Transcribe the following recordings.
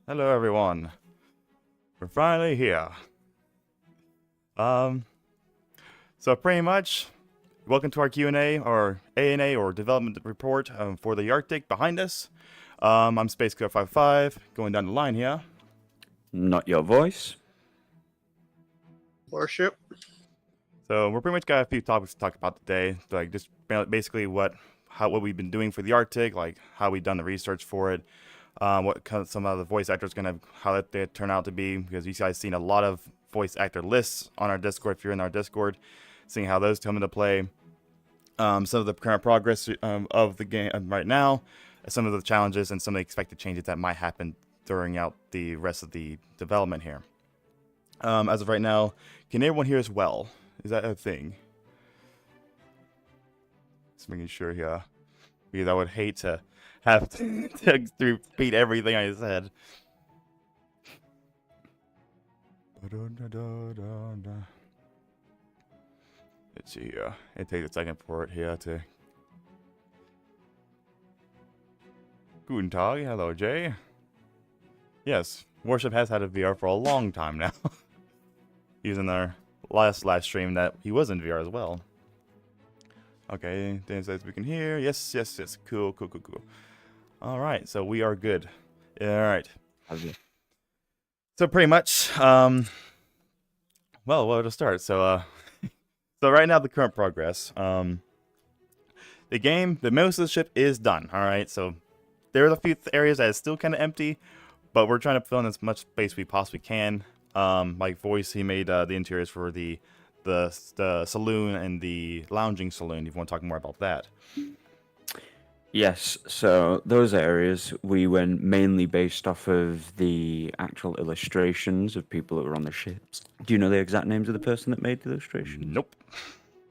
Hello, everyone. We're finally here. Um, so pretty much, welcome to our Q&A, or ANA, or development report for the Arctic behind us. I'm SpaceCo55, going down the line here. Not your voice. Worship. So we're pretty much got a few topics to talk about today, like just basically what we've been doing for the Arctic, like how we've done the research for it, some of the voice actors how they turn out to be, because you guys seen a lot of voice actor lists on our Discord if you're in our Discord, seeing how those come into play, some of the current progress of the game right now, some of the challenges and some of the expected changes that might happen during out the rest of the development here. As of right now, can everyone hear us well? Is that a thing? Just making sure here, because I would hate to have to repeat everything I said. Let's see here. It takes a second for it here to. Guten Tag, hello Jay. Yes, Worship has had a VR for a long time now. He was in our last live stream that he was in VR as well. Okay, Dan says we can hear. Yes. Cool. Alright, so we are good. Alright. So pretty much, well, where to start? So right now the current progress. The most of the ship is done. Alright, so there's a few areas that is still kind of empty, but we're trying to fill in as much space we possibly can. Like Voice, he made the interiors for the saloon and the lounging saloon, if you want to talk more about that. Yes, so those areas we went mainly based off of the actual illustrations of people that were on the ships. Do you know the exact names of the person that made the illustrations?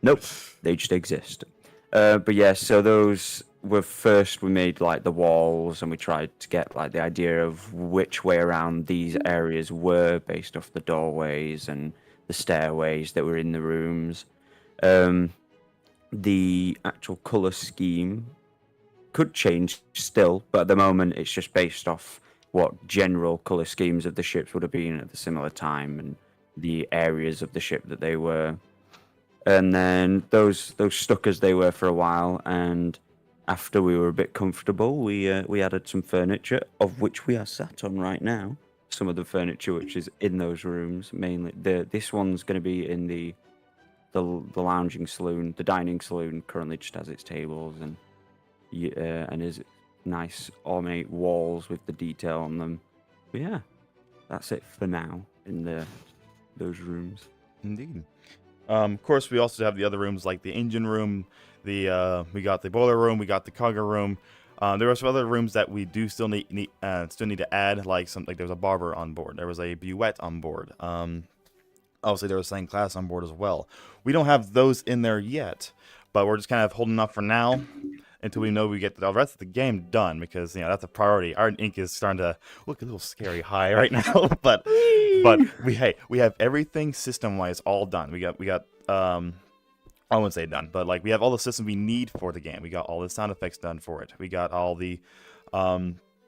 Nope, they just exist. But yeah, so those were first, we made like the walls and we tried to get like the idea of which way around these areas were based off the doorways and the stairways that were in the rooms. The actual color scheme could change still, but at the moment it's just based off what general color schemes of the ships would have been at the similar time and the areas of the ship that they were. And then those stuck as they were for a while, and after we were a bit comfortable, we added some furniture, of which we are sat on right now. Some of the furniture which is in those rooms, mainly this one's going to be in the lounging saloon. The dining saloon currently just has its tables and is nice ornate walls with the detail on them. But yeah, that's it for now in those rooms. Indeed. Of course, we also have the other rooms like the engine room. We got the boiler room. We got the cargo room. There are some other rooms that we do still need to add, like there was a barber on board. There was a buvette on board. Obviously, there was St. Class on board as well. We don't have those in there yet, but we're just kind of holding off for now until we know we get the rest of the game done, because that's a priority. Our ink is starting to look a little scary high right now, but we have everything system-wise all done. We got I wouldn't say done, but like we have all the systems we need for the game. We got all the sound effects done for it. We got all the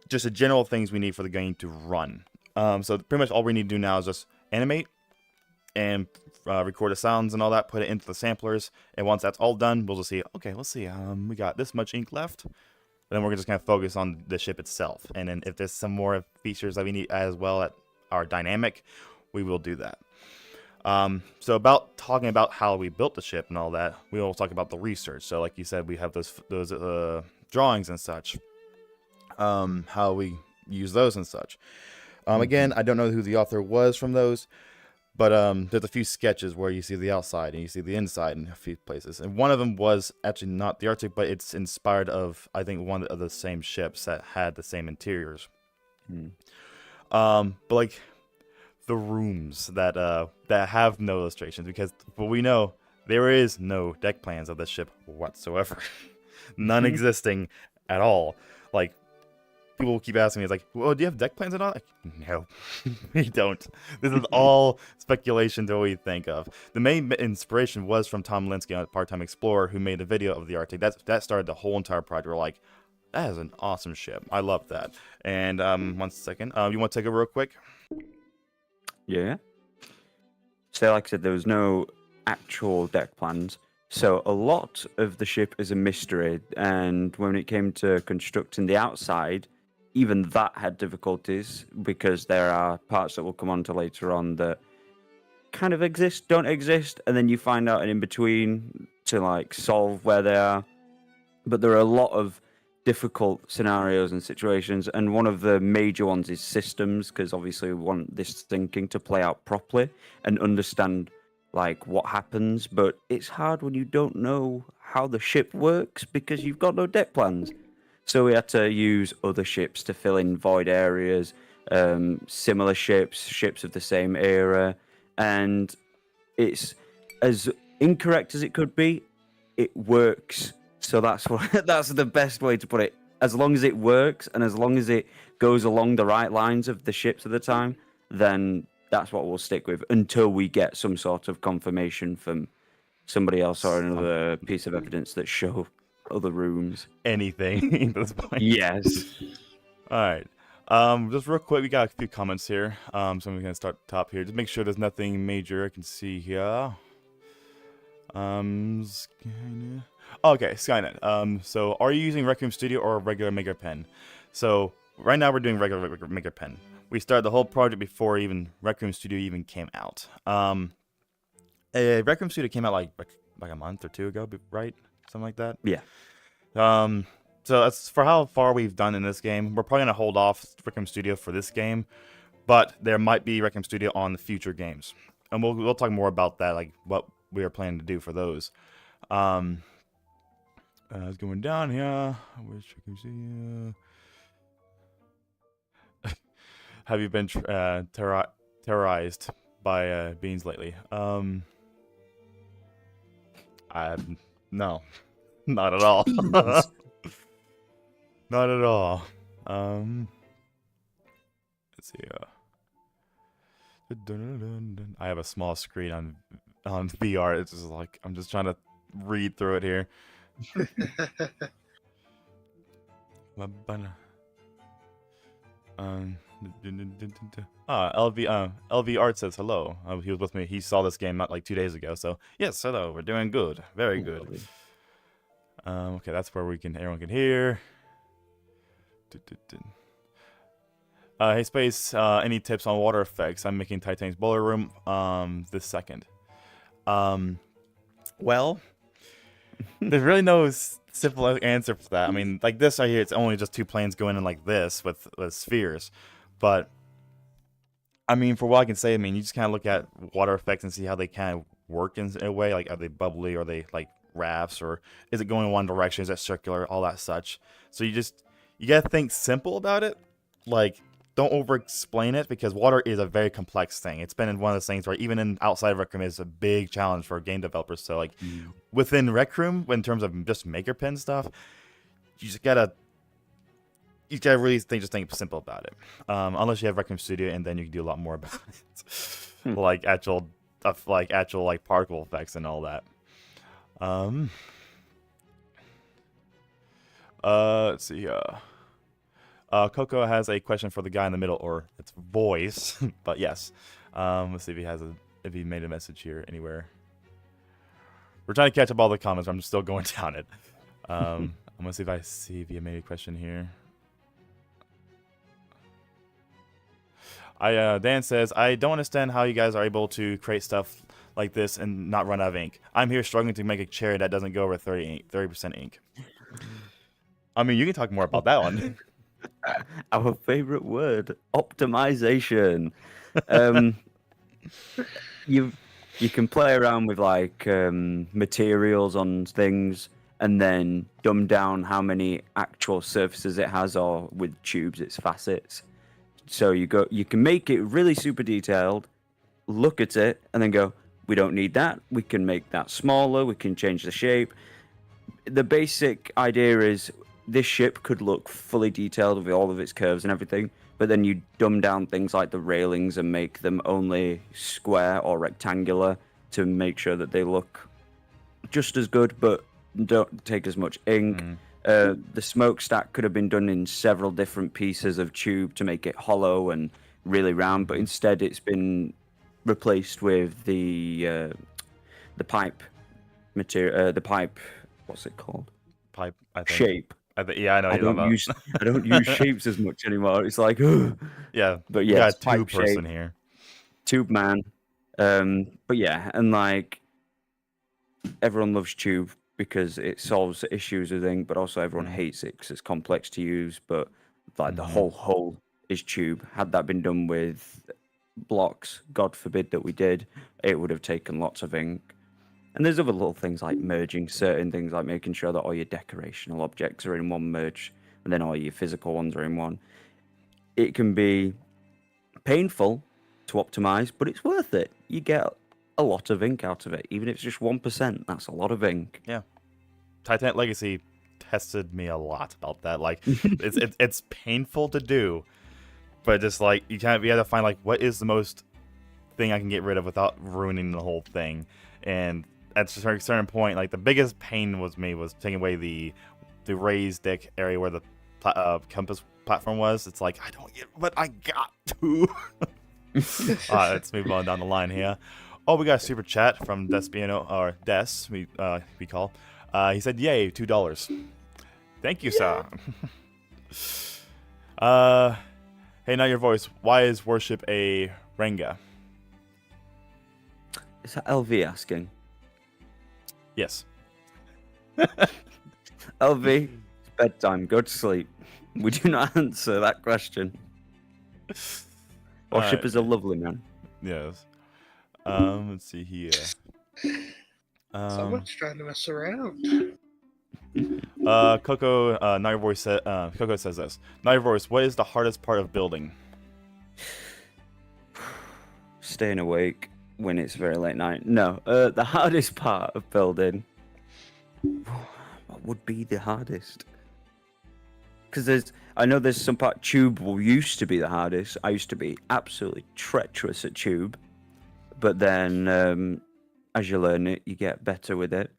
just the general things we need for the game to run. So pretty much all we need to do now is just animate and record the sounds and all that, put it into the samplers, and once that's all done, we'll just see, okay, let's see, we got this much ink left, and then we're just going to focus on the ship itself, and then if there's some more features that we need as well at our dynamic, we will do that. So about talking about how we built the ship and all that, we will talk about the research. So like you said, we have those drawings and such, how we use those and such. Again, I don't know who the author was from those, but there's a few sketches where you see the outside and you see the inside in a few places. And one of them was actually not the Arctic, but it's inspired of, I think, one of the same ships that had the same interiors. But like the rooms that have no illustrations, because what we know, there is no deck plans of this ship whatsoever. None existing at all. Like, people keep asking me, it's like, well, do you have deck plans at all? Like, no, we don't. This is all speculation to what we think of. The main inspiration was from Tom Linsky, a part-time explorer, who made a video of the Arctic. That started the whole entire project. We're like, That is an awesome ship. I love that. And 1 second. You want to take it real quick? Yeah. So, like I said, there was no actual deck plans. So a lot of the ship is a mystery, and when it came to constructing the outside, even that had difficulties because there are parts that will come on to later on that kind of exist, don't exist, and then you find out an in between to like solve where they are. But there are a lot of difficult scenarios and situations, and one of the major ones is systems, because obviously we want this thinking to play out properly and understand like what happens. But it's hard when you don't know how the ship works because you've got no deck plans. So we had to use other ships to fill in void areas, similar ships of the same era, and it's as incorrect as it could be. It works. So that's what that's the best way to put it. As long as it works and as long as it goes along the right lines of the ships at the time, then that's what we'll stick with until we get some sort of confirmation from somebody else or another piece of evidence that show other rooms. Anything at this point. Yes. All right. Just real quick, we got a few comments here. So I'm gonna start top here. Just make sure there's nothing major I can see here. Skynet. Okay, Skynet. So are you using Rec Room Studio or a regular Maker Pen? So right now we're doing regular Maker Pen. We started the whole project before even Rec Room Studio even came out. Rec Room Studio came out like a month or two ago, right? Something like that. Yeah. So as for how far we've done in this game, we're probably gonna hold off Rec Room Studio for this game, but there might be Rec Room Studio on the future games, and we'll talk more about that, like what we are planning to do for those. It's going down here. I wish I could see. Have you been terrorized by beans lately? No, not at all. Not at all. Let's see. I have a small screen on VR. It's just like I'm just trying to read through it here. LV Art says hello. He was with me. He saw this game like 2 days ago. So yes, hello. We're doing good. Very good. Okay, that's where everyone can hear. Hey Space, any tips on water effects? I'm making Titanic's boiler room this second. Well, there's really no simple answer for that. I mean, like this right here, it's only just two planes going in like this with spheres. But I mean, for what I can say, I mean, you just kind of look at water effects and see how they kind of work in a way. Like, are they bubbly? Or are they like rafts? Or is it going in one direction? Is it circular? All that such. So you gotta think simple about it. Like, don't over-explain it, because water is a very complex thing. It's been in one of those things where even in outside of Rec Room is a big challenge for game developers. So like within Rec Room, in terms of just Maker Pen stuff, you gotta really think simple about it. Unless you have Rec Room Studio, and then you can do a lot more about it, like actual particle effects and all that. Let's see. Coco has a question for the guy in the middle, or it's voice, but yes. Let's see if he made a message here anywhere. We're trying to catch up all the comments. I'm still going down it. I'm gonna see if he made a question here. Dan says, I don't understand how you guys are able to create stuff like this and not run out of ink. I'm here struggling to make a chair that doesn't go over 30% ink. I mean, you can talk more about that one. Our favorite word, optimization. You can play around with like materials on things and then dumb down how many actual surfaces it has, or with tubes its facets. So you can make it really super detailed, look at it, and then go, we don't need that. We can make that smaller. We can change the shape. The basic idea is this ship could look fully detailed with all of its curves and everything, but then you dumb down things like the railings and make them only square or rectangular to make sure that they look just as good, but don't take as much ink. The smokestack could have been done in several different pieces of tube to make it hollow and really round, but instead it's been replaced with the pipe material, the pipe. What's it called? Pipe, I think. Shape. Yeah, I know. I don't use shapes as much anymore. It's like, yeah, but we yeah, got it's a pipe two-person shape, here. tube man. But yeah, and like everyone loves tube because it solves issues with ink, but also everyone hates it because it's complex to use. But like the whole hull is tube. Had that been done with blocks, God forbid that we did, it would have taken lots of ink. And there's other little things like merging certain things, like making sure that all your decorational objects are in one merge, and then all your physical ones are in one. It can be painful to optimize, but it's worth it. You get a lot of ink out of it, even if it's just 1%. That's a lot of ink. Yeah, Titanic Legacy tested me a lot about that. Like, it's painful to do, but just like you have to find like what is the most thing I can get rid of without ruining the whole thing. And at a certain point, like the biggest pain was taking away the raised deck area where the compass platform was. It's like I don't get, but I got to. Let's move on down the line here. Oh, we got a super chat from Despiano, or Des, we call. He said, "Yay, $2." Thank you, sir. Hey, now your voice. Why is worship a Renga? Is that LV asking? Yes. LV, it's bedtime. Go to sleep. We do not answer that question. Worship is a lovely man. Yes. Let's see here. Someone's trying to mess around. Coco, now your voice Coco says this. Now your voice, what is the hardest part of building? Staying awake when it's very late night. No, the hardest part of building. What would be the hardest? Because I know there's some part. Tube used to be the hardest. I used to be absolutely treacherous at tube, but then as you learn it, you get better with it.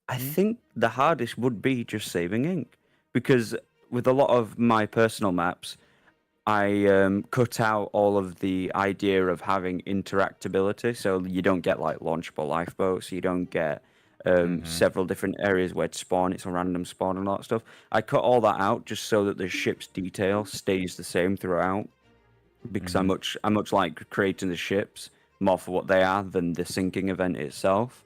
I think the hardest would be just saving ink, because with a lot of my personal maps, I cut out all of the idea of having interactability, so you don't get like launchable lifeboats, you don't get several different areas where to spawn. It's a random spawn and all that stuff. I cut all that out just so that the ship's detail stays the same throughout, because I much like creating the ships more for what they are than the sinking event itself.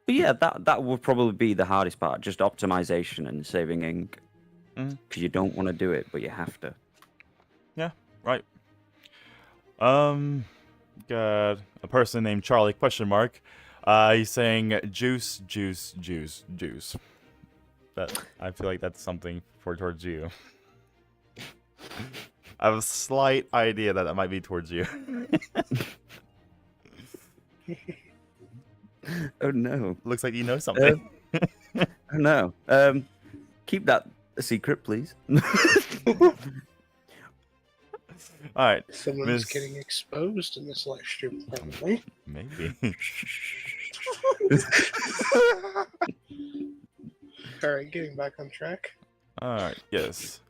But yeah, that would probably be the hardest part, just optimization and saving ink, because you don't want to do it, but you have to. Yeah, right. Got a person named Charlie ? He's saying juice. That I feel like that's something towards you. I have a slight idea that might be towards you. Oh no! Looks like you know something. Oh no! Keep that a secret, please. All right. Someone's getting exposed in this live stream, probably. Maybe. Alright, getting back on track. Alright, yes.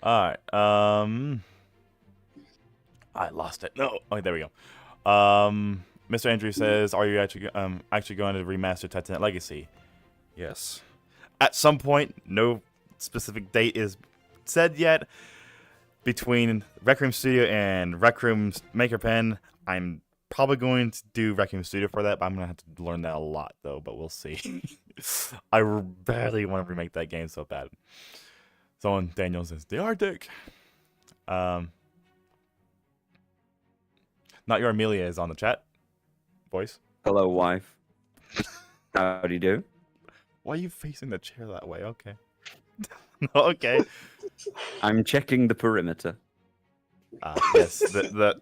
Alright, I lost it. No. Oh, there we go. Mr. Andrew says, are you actually going to remaster Titanic Legacy? Yes. At some point, no specific date is said yet. Between Rec Room Studio and Rec Room's Maker Pen, I'm probably going to do Rec Room Studio for that, but I'm going to have to learn that a lot, though, but we'll see. I barely want to remake that game so bad. Someone, Daniel, says, the Arctic. Not Your Amelia is on the chat. Voice. Hello, wife. How do you do? Why are you facing the chair that way? Okay. Okay. I'm checking the perimeter. Yes, the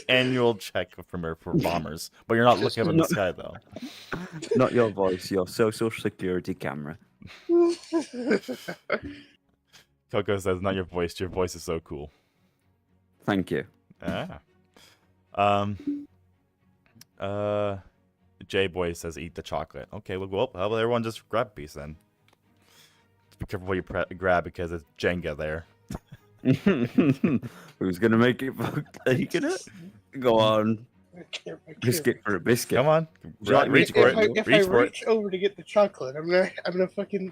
annual check for bombers, but you're not looking up in the sky though. Not your voice, your social security camera. Coco says, "Not your voice. Your voice is so cool." Thank you. Ah. J-Boy says eat the chocolate. Okay, we'll go up. How about everyone just grab a piece then? Just be careful what you grab because it's Jenga there. Who's gonna make it? Are you gonna go on? I can't. Biscuit for a biscuit. Come on, Would you like me reach to for get it. If Reach I for it. reach over to get the chocolate, I'm gonna fucking.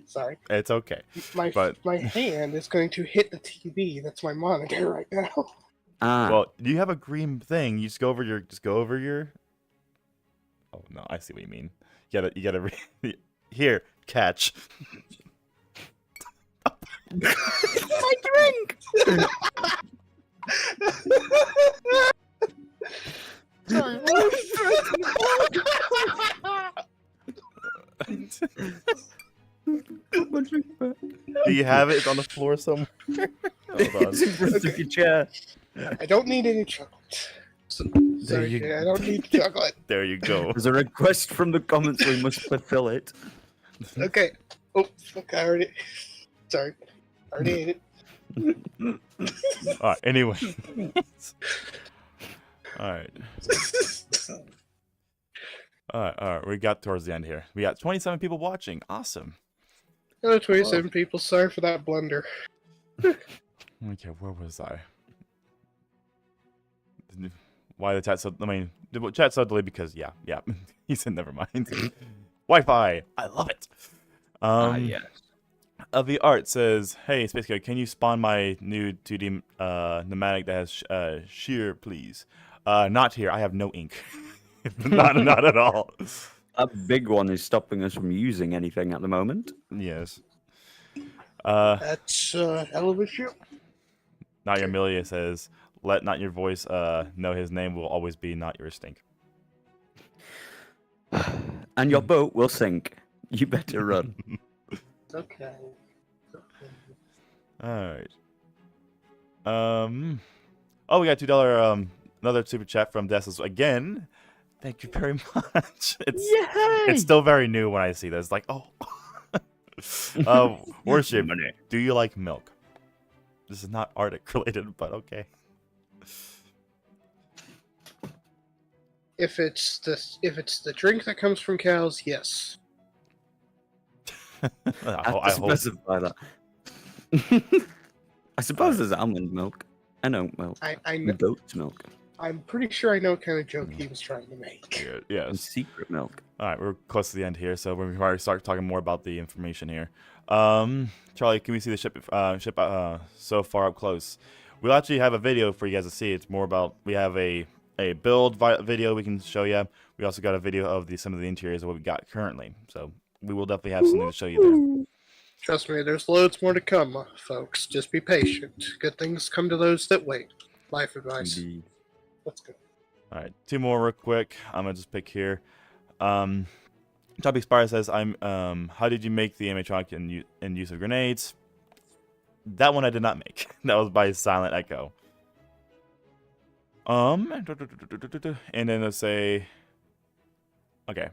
Sorry, It's okay. my hand is going to hit the TV. That's my monitor right now. Ah, Well, you have a green thing. You just go over your. Oh no, I see what you mean. You gotta. Here, catch. my drink. Sorry. My drink back. Do you have it? It's on the floor somewhere. Hold It's in front of your chair. I don't need any chocolate. Sorry, you Jay, I don't need chocolate. There you go. There's a request from the comments. We must fulfill it. Okay. Oh, fuck! I already. Sorry, I already ate it. All right. Anyway. All right. All right. We got towards the end here. We got 27 people watching. Awesome. Hello, 27 people. Sorry for that blunder. Okay, where was I? Why the chat so? I mean, the chat so delayed because yeah. He said never mind. Wi-Fi. I love it. Yes. The art says, "Hey, Space Guy, can you spawn my new 2D pneumatic that has shear, please?" Not here. I have no ink. not at all. A big one is stopping us from using anything at the moment. Yes. That's hell of a shit. Not your Amelia says, "Let not your voice know his name will always be not your stink." And your boat will sink. You better run. Okay. All right. Oh, we got $2 another super chat from Dessus again. Thank you very much. It's still very new when I see this. Like, oh. Worship. Do you like milk? This is not Arctic related, but okay. If it's the drink that comes from cows, yes. I hope. Specify that. I suppose there's almond milk and oat milk I know. and goat's milk I'm pretty sure I know what kind of joke he was trying to make. Yeah, and yes. secret milk. All right, we're close to the end here, so we're going to start talking more about the information here. Charlie, can we see the ship so far up close? We'll actually have a video for you guys to see. It's more about, we have a build video we can show you. We also got a video of some of the interiors of what we got currently. So we will definitely have something to show you there. Trust me, there's loads more to come, folks. Just be patient. Good things come to those that wait. Life advice. Indeed. Let's go. All right, two more real quick. I'm gonna just pick here. Topic Spire says, how did you make the animatronic in use of grenades? That one I did not make. That was by Silent Echo. And then let's say, okay.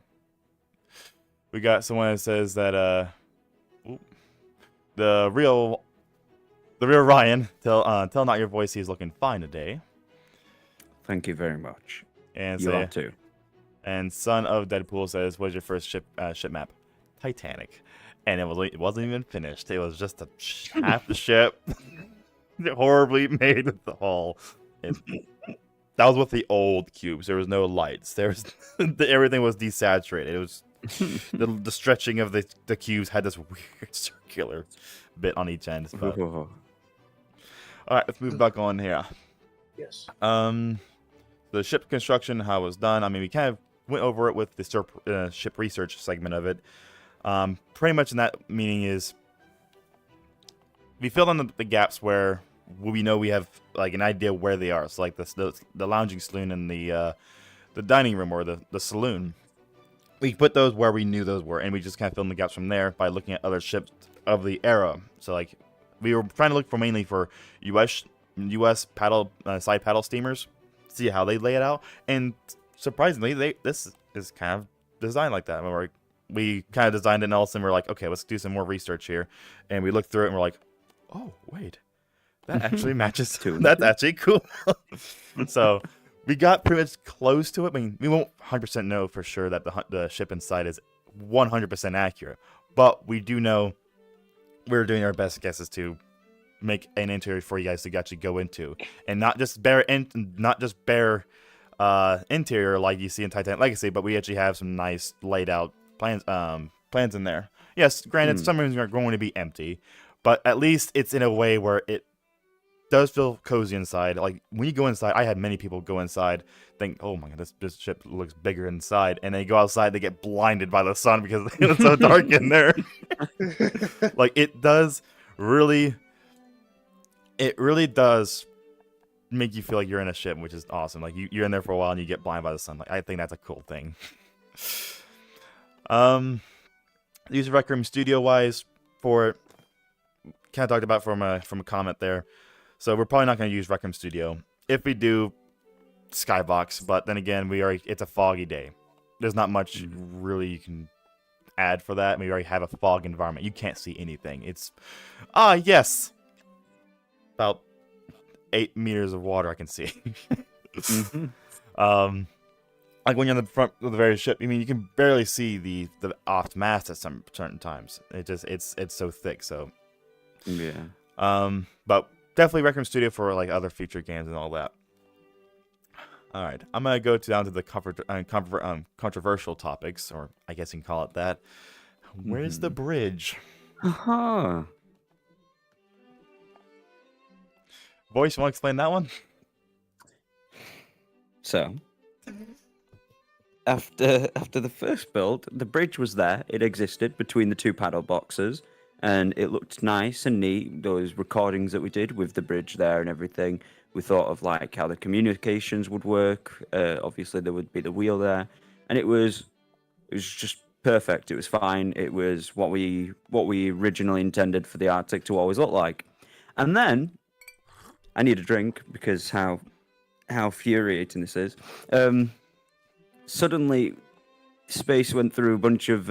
We got someone that says that the real Ryan, tell not your voice he's looking fine today. Thank you very much. And You are too. And Son of Deadpool says, "What is your first ship map?" Titanic, and it wasn't even finished. It was just half the ship, horribly made with the hull. That was with the old cubes. There was no lights. Everything was desaturated. It was the stretching of the cubes had this weird circular bit on each end. But... All right, let's move back on here. Yes. The ship construction, how it was done. I mean, we kind of went over it with the ship research segment of it. Pretty much in that meaning is we filled in the gaps where we know we have like an idea where they are. So like the lounging saloon and the dining room or the saloon. We put those where we knew those were, and we just kind of filled in the gaps from there by looking at other ships of the era. So like we were trying to look for mainly for U.S. paddle side paddle steamers, see how they lay it out, and surprisingly, this is kind of designed like that. We kind of designed it, and all of a sudden we're like, okay, let's do some more research here, and we looked through it, and we're like, oh wait, that actually matches. That's actually cool. So We got pretty much close to it. I mean, we won't 100% know for sure that the ship inside is 100% accurate, but we do know we're doing our best guesses to make an interior for you guys to actually go into, and not just bare interior like you see in Titanic Legacy, but we actually have some nice laid out plans in there. Yes, granted, some rooms are going to be empty, but at least it's in a way where it does feel cozy inside. Like when you go inside, I had many people go inside, think, "Oh my god, this ship looks bigger inside," and they go outside, they get blinded by the sun because it's so dark in there. Like it really does make you feel like you're in a ship, which is awesome. Like you're in there for a while and you get blinded by the sun. Like I think that's a cool thing. Use Rec Room studio wise for kind of talked about from a comment there. So we're probably not going to use Rec Room Studio. If we do, Skybox. But then again, it's a foggy day. There's not much really you can add for that. We already have a fog environment. You can't see anything. It's yes, about 8 meters of water I can see. Like when you're on the front of the very ship, I mean, you can barely see the aft mast at some certain times. It's so thick. So yeah. But definitely Rec Room Studio for like other feature games and all that. All right, I'm gonna go down to the controversial topics, or I guess you can call it that. Where's the bridge? Voice, you want to explain that one? So, after the first build, the bridge was there. It existed between the two paddle boxes, and it looked nice and neat. Those recordings that we did with the bridge there and everything, we thought of like how the communications would work. Obviously, there would be the wheel there, and it was just perfect. It was fine. It was what we originally intended for the Arctic to always look like. And then I need a drink because how infuriating this is. Suddenly, Space went through a bunch of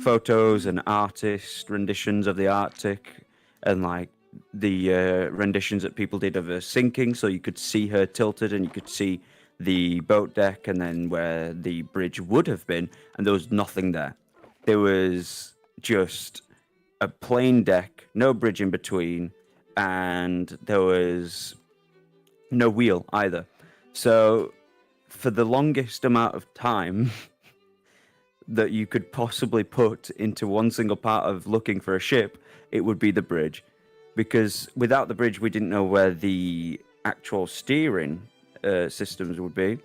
photos and artist renditions of the Arctic, and like the renditions that people did of her sinking, so you could see her tilted and you could see the boat deck and then where the bridge would have been, and there was nothing there. There was just a plain deck, no bridge in between, and there was no wheel either. So for the longest amount of time that you could possibly put into one single part of looking for a ship, it would be the bridge. Because without the bridge, we didn't know where the actual steering systems would be,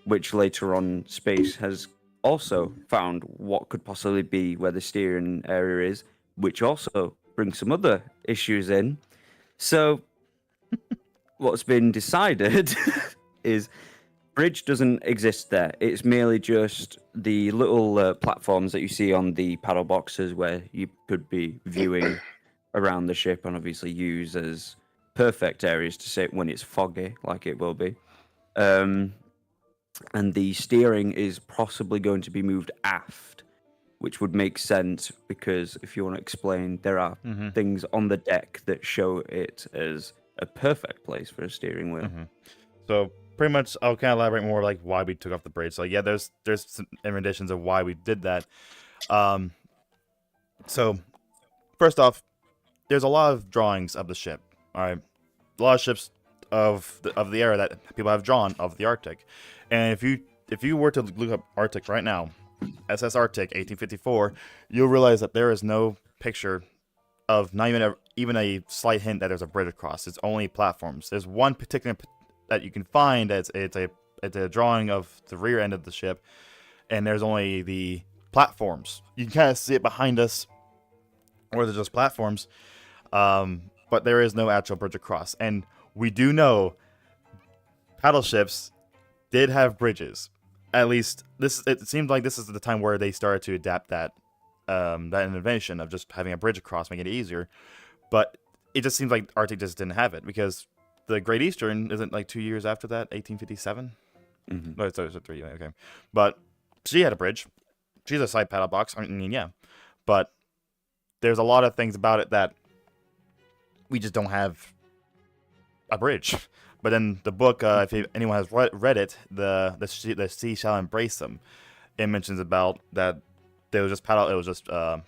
which later on Space has also found what could possibly be where the steering area is, which also brings some other issues in. So what's been decided is bridge doesn't exist there. It's merely just the little platforms that you see on the paddle boxes where you could be viewing around the ship, and obviously use as perfect areas to sit when it's foggy, like it will be. And the steering is possibly going to be moved aft, which would make sense because if you want to explain, there are things on the deck that show it as a perfect place for a steering wheel. So pretty much, I'll kind of elaborate more like why we took off the bridge. So yeah, there's some renditions of why we did that. So first off, there's a lot of drawings of the ship. All right, a lot of ships of the era that people have drawn of the Arctic, and if you were to look up Arctic right now, SS Arctic 1854, you'll realize that there is no picture of not even a slight hint that there's a bridge across. It's only platforms. There's one particular that you can find that's it's a drawing of the rear end of the ship, and there's only the platforms. You can kind of see it behind us, or there's just platforms, but there is no actual bridge across. And we do know paddle ships did have bridges. At least it seems like this is the time where they started to adapt that innovation of just having a bridge across, making it easier. But it just seems like Arctic just didn't have it, because the Great Eastern isn't like 2 years after that, 1857. No, it's 3. Okay, but she had a bridge. She's a side paddle box. I mean, yeah, but there's a lot of things about it that we just don't have a bridge. But in the book, if anyone has read it, the sea shall embrace them. It mentions about that they was just paddle. It was just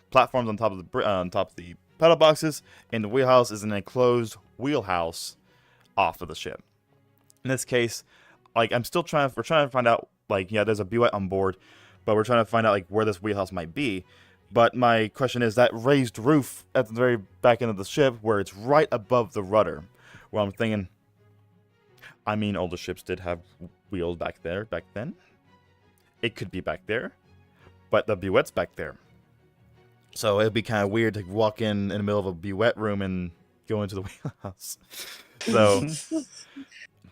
platforms on top of the paddle boxes, and the wheelhouse is an enclosed wheelhouse off of the ship. In this case, like we're trying to find out, like, yeah, there's a Buette on board, but we're trying to find out like where this wheelhouse might be. But my question is that raised roof at the very back end of the ship, where it's right above the rudder. Well, I'm thinking, I mean, older ships did have wheels back then. It could be back there, but the Buette's back there. So it'd be kind of weird to walk in the middle of a Buette room and go into the wheelhouse.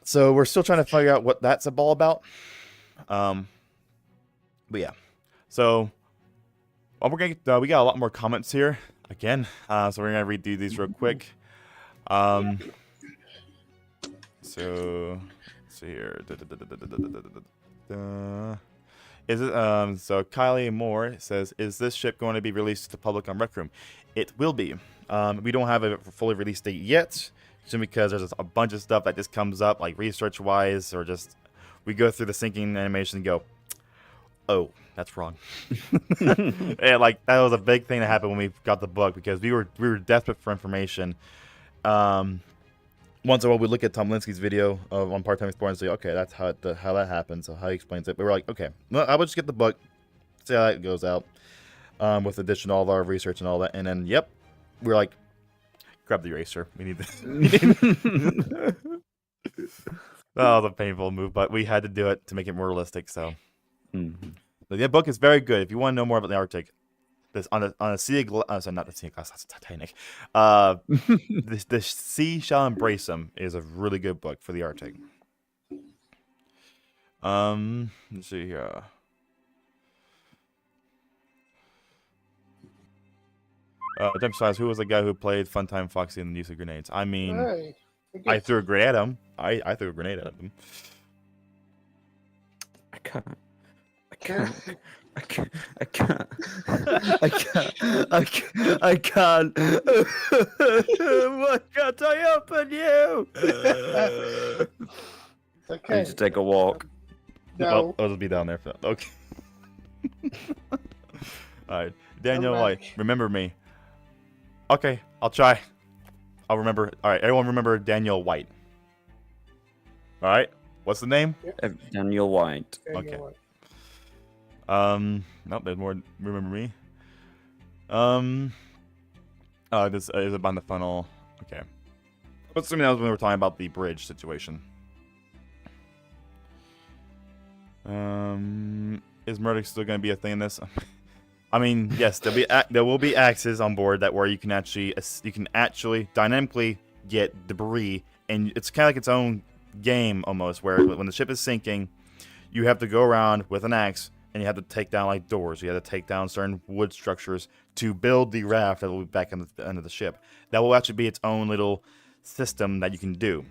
So we're still trying to figure out what that's all about. But yeah. So we got a lot more comments here again. So we're gonna read these real quick. So let's see here. Is it so Kylie Moore says, is this ship going to be released to the public on Rec Room? It will be. We don't have a fully released date yet, just because there's a bunch of stuff that just comes up, like research wise, or just we go through the syncing animation and go, oh, that's wrong. And like that was a big thing that happened when we got the book, because we were desperate for information. Once in a while, we look at Tom Linsky's video on Part-Time Explorer and say, okay, that's how that happens, so how he explains it. We were like, okay, well, I would just get the book, see how it goes out, with addition to all of our research and all that. And then, yep, we were like, grab the eraser. We need this. That was a painful move, but we had to do it to make it more realistic. So, the book is very good. If you want to know more about the Arctic, this on a sea of glass, not the sea of glass, that's Titanic. The Sea Shall Embrace Them is a really good book for the Arctic. Let's see here. Jump size. Who was the guy who played Funtime Foxy in the use of grenades? I mean, Hey, I threw a grenade at him. I threw a grenade at him. I can't. Why can't I open you? I Okay. need to take a walk. No. I'll just be down there for that. Okay. All right, Daniel Come White, back. remember me. Okay, I'll try. I'll remember. All right, everyone remember Daniel White. All right, what's the name? Daniel White. There you Okay. go. Nope, there's more. Remember me. This is about the funnel. Okay. I'm assuming that was when we were talking about the bridge situation. Is murder still going to be a thing in this? I mean, yes, there will be axes on board that where you can actually dynamically get debris, and it's kind of like its own game almost, where when the ship is sinking, you have to go around with an axe. And you have to take down like doors. You have to take down certain wood structures to build the raft that will be back on the end of the ship. That will actually be its own little system that you can do.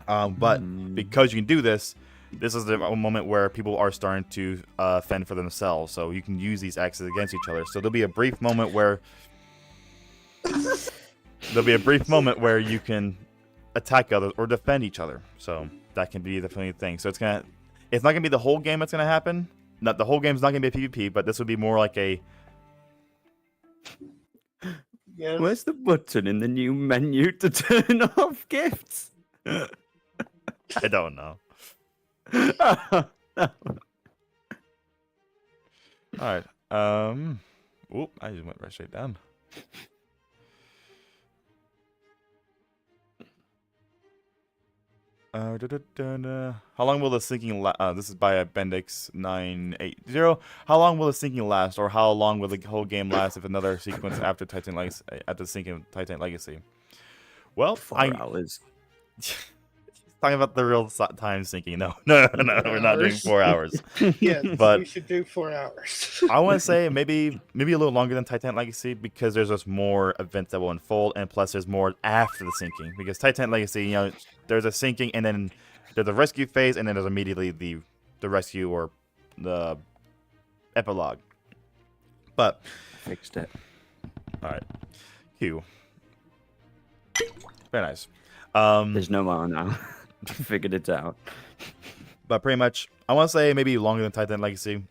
But because you can do this, this is the moment where people are starting to fend for themselves. So you can use these axes against each other. So there'll be a brief moment where you can attack others or defend each other. So that can be the funny thing. So it's not gonna be the whole game that's gonna happen. Not the whole game's not gonna be a PvP, but this would be more like a. Yes. Where's the button in the new menu to turn off gifts? I don't know. No. All right. Oop! I just went right straight down. How long will the sinking last? This is by Bendix 980. How long will the sinking last, or how long will the whole game last if another sequence after the sinking of Titan Legacy? Well, 4 hours. talking about the real time sinking. No, we're not doing 4 hours. Yes, But- we should do 4 hours. I want to say maybe a little longer than Titan Legacy, because there's just more events that will unfold, and plus there's more after the sinking. Because Titan Legacy, there's a sinking, and then there's a rescue phase, and then there's immediately the rescue or the epilogue. But Fixed it. all right, Q. Very nice. There's no more now. Figured it out. But pretty much, I want to say maybe longer than Titan Legacy,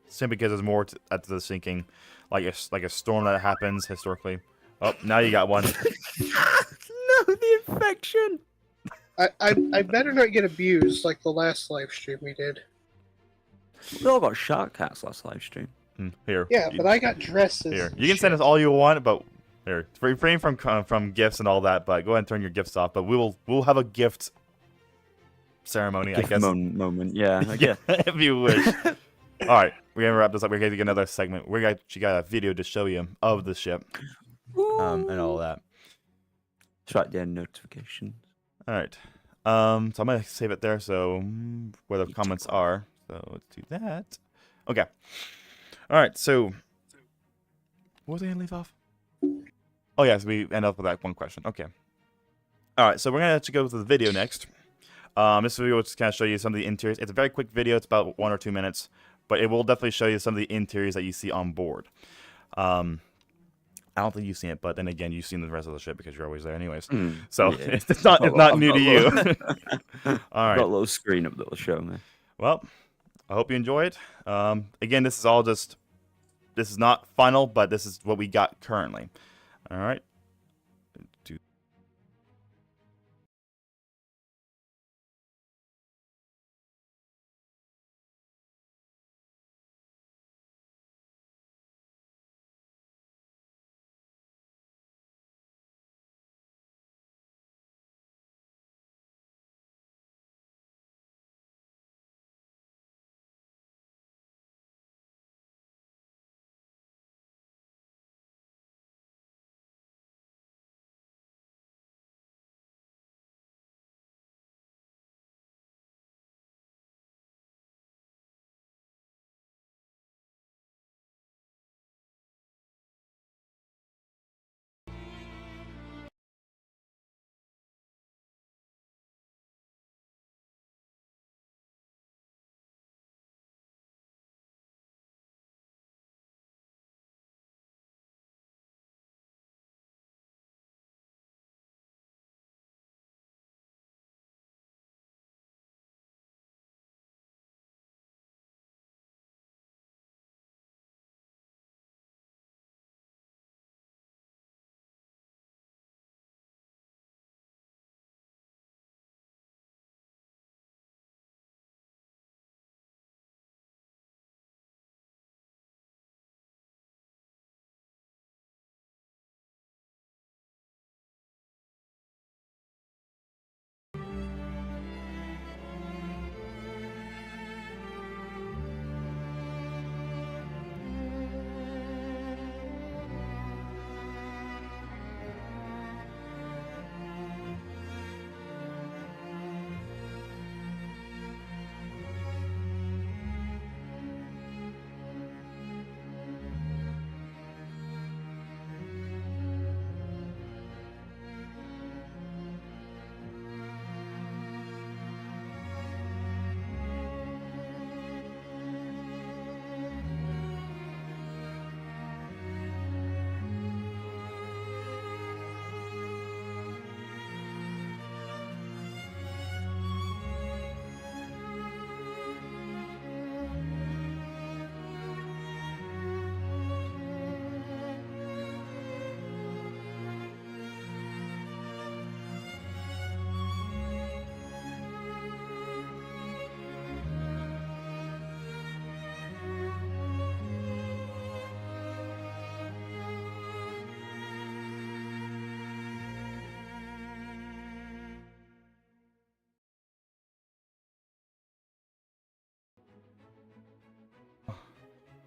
simply because there's more to the sinking, like a storm that happens historically. Oh, now you got one. No, the infection. I better not get abused like the last live stream we did. We all got shark cats last live stream. Here. Yeah, but I got dresses. Here, and you can send shit. us all you want, but here, refrain from gifts and all that. But go ahead and turn your gifts off. But we'll have a gift ceremony, I Gift guess. moment. Yeah. Yeah, if you wish. All right, we're gonna wrap this up. We're gonna get another segment. She got a video to show you of the ship, and all that. Track their notifications. All right. So I'm gonna save it there. So where the comments are. So let's do that. Okay. All right. So what was I gonna leave off? Oh yeah, so we end up with that one question. Okay. All right. So we're gonna actually go to the video next. This video will just kind of show you some of the interiors. It's a very quick video. It's about 1 or 2 minutes, but it will definitely show you some of the interiors that you see on board. I don't think you've seen it, but then again, you've seen the rest of the ship because you're always there anyways. So yeah. it's not new to you. All right. Got a little screen up that will show me. Well, I hope you enjoy it. Again, this is all just, this is not final, but this is what we got currently. All right.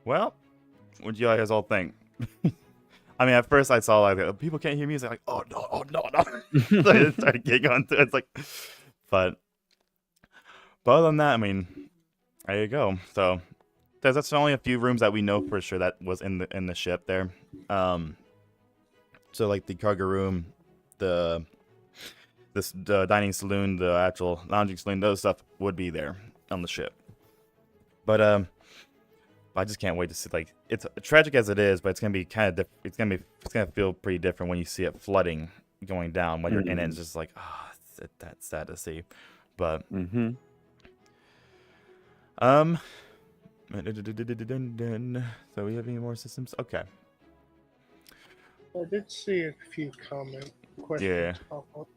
Well, what do you guys all think? I mean, at first I saw like people can't hear music. Like, oh no. So I just started getting onto it. It's like, but other than that, I mean, there you go. So that's only a few rooms that we know for sure that was in the ship there. So like the cargo room, the dining saloon, the actual lounging saloon, those stuff would be there on the ship. But I just can't wait to see. Like, it's tragic as it is, but it's gonna be kind of it's gonna feel pretty different when you see it flooding going down when you're in it. It's just like, that's sad to see. But Mm-hmm. so we have any more systems? Okay. I did see a few questions Yeah. pop up.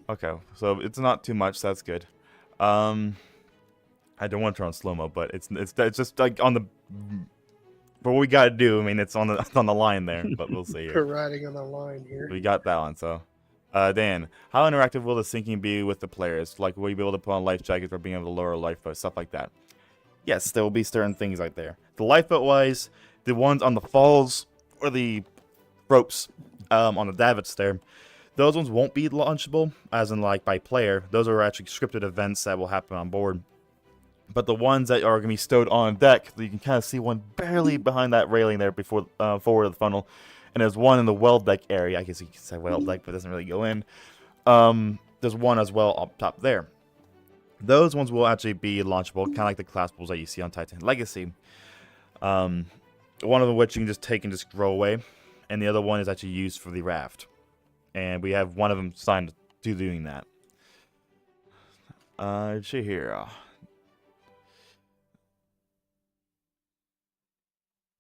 Okay. So it's not too much. So that's good. I don't want to turn on slow mo, but it's just like on the. For what we gotta do, I mean, it's on the line there, but we'll see here. We're riding on the line here. We got that one, so. Dan, how interactive will the sinking be with the players? Like, will you be able to put on life jackets or being able to lower a lifeboat, stuff like that? Yes, there will be certain things like there. The lifeboat-wise, the ones on the falls or the ropes on the davits there, those ones won't be launchable, as in, like, by player. Those are actually scripted events that will happen on board. But the ones that are going to be stowed on deck, you can kind of see one barely behind that railing there before forward of the funnel. And there's one in the well deck area. I guess you can say well deck, but it doesn't really go in. There's one as well up top there. Those ones will actually be launchable, kind of like the collapsibles that you see on Titan Legacy. One of them which you can just take and just throw away. And the other one is actually used for the raft. And we have one of them signed to doing that. Let's see here.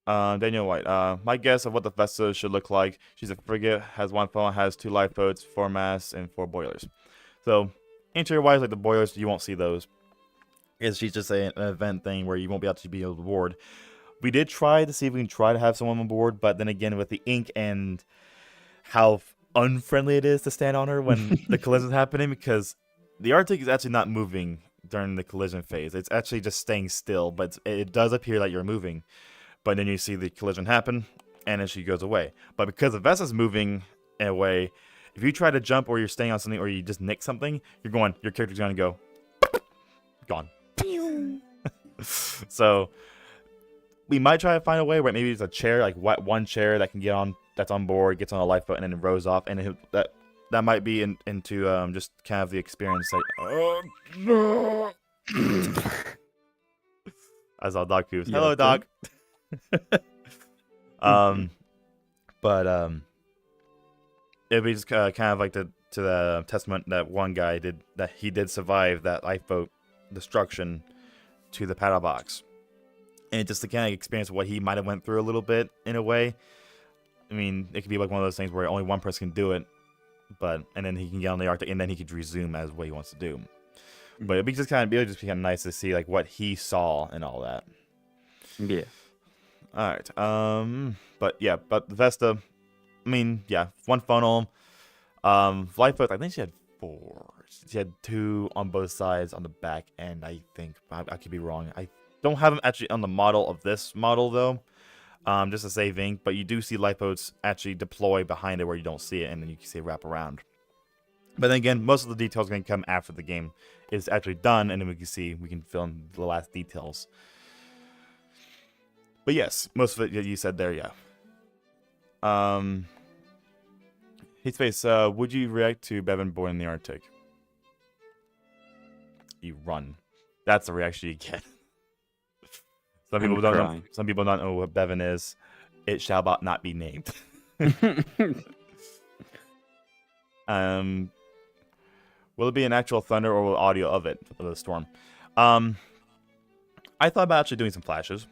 Daniel White. My guess of what the Vesta should look like. She's a frigate, has one funnel, has 2 lifeboats, 4 masts, and 4 boilers. So, interior-wise, like the boilers, you won't see those. She's just an event thing where you won't be able to be on board. We did try to see if we can try to have someone on board, but then again, with the ink and how unfriendly it is to stand on her when the collision is happening, because the Arctic is actually not moving during the collision phase. It's actually just staying still, but it does appear that you're moving. But then you see the collision happen, and then she goes away. But because the Vesta's moving away, if you try to jump or you're staying on something or you just nick something, your character's going to go, gone. So, we might try to find a way where maybe it's a chair, like one chair that can get on, that's on board, gets on a lifeboat, and then it rows off. And that might be into just kind of the experience. Like, oh, no. As our dog coos. Hello, dog. It'd be just kind of like to the testament that one guy did, that he did survive that lifeboat destruction to the paddle box, and just to kind of experience what he might have went through a little bit in a way. I mean, it could be like one of those things where only one person can do it, and then he can get on the Arctic, and then he could resume as what he wants to do. But it'd be just kind of nice to see like what he saw and all that. Yeah. All right. But the Vesta, I mean, yeah, 1 funnel. Lifeboat, I think she had 4. She had 2 on both sides on the back end, I think. I could be wrong. I don't have them actually on the model of this model, though. Just to save ink. But you do see lifeboats actually deploy behind it where you don't see it, and then you can see it wrap around. But then again, most of the details are going to come after the game is actually done, and then we can fill in the last details. But yes, most of it you said there, yeah. Heatspace, would you react to Bevan born in the Arctic? You run. That's the reaction you get. Some people don't know what Bevan is. It shall not be named. Will it be an actual thunder or audio of it, of the storm? I thought about actually doing some flashes.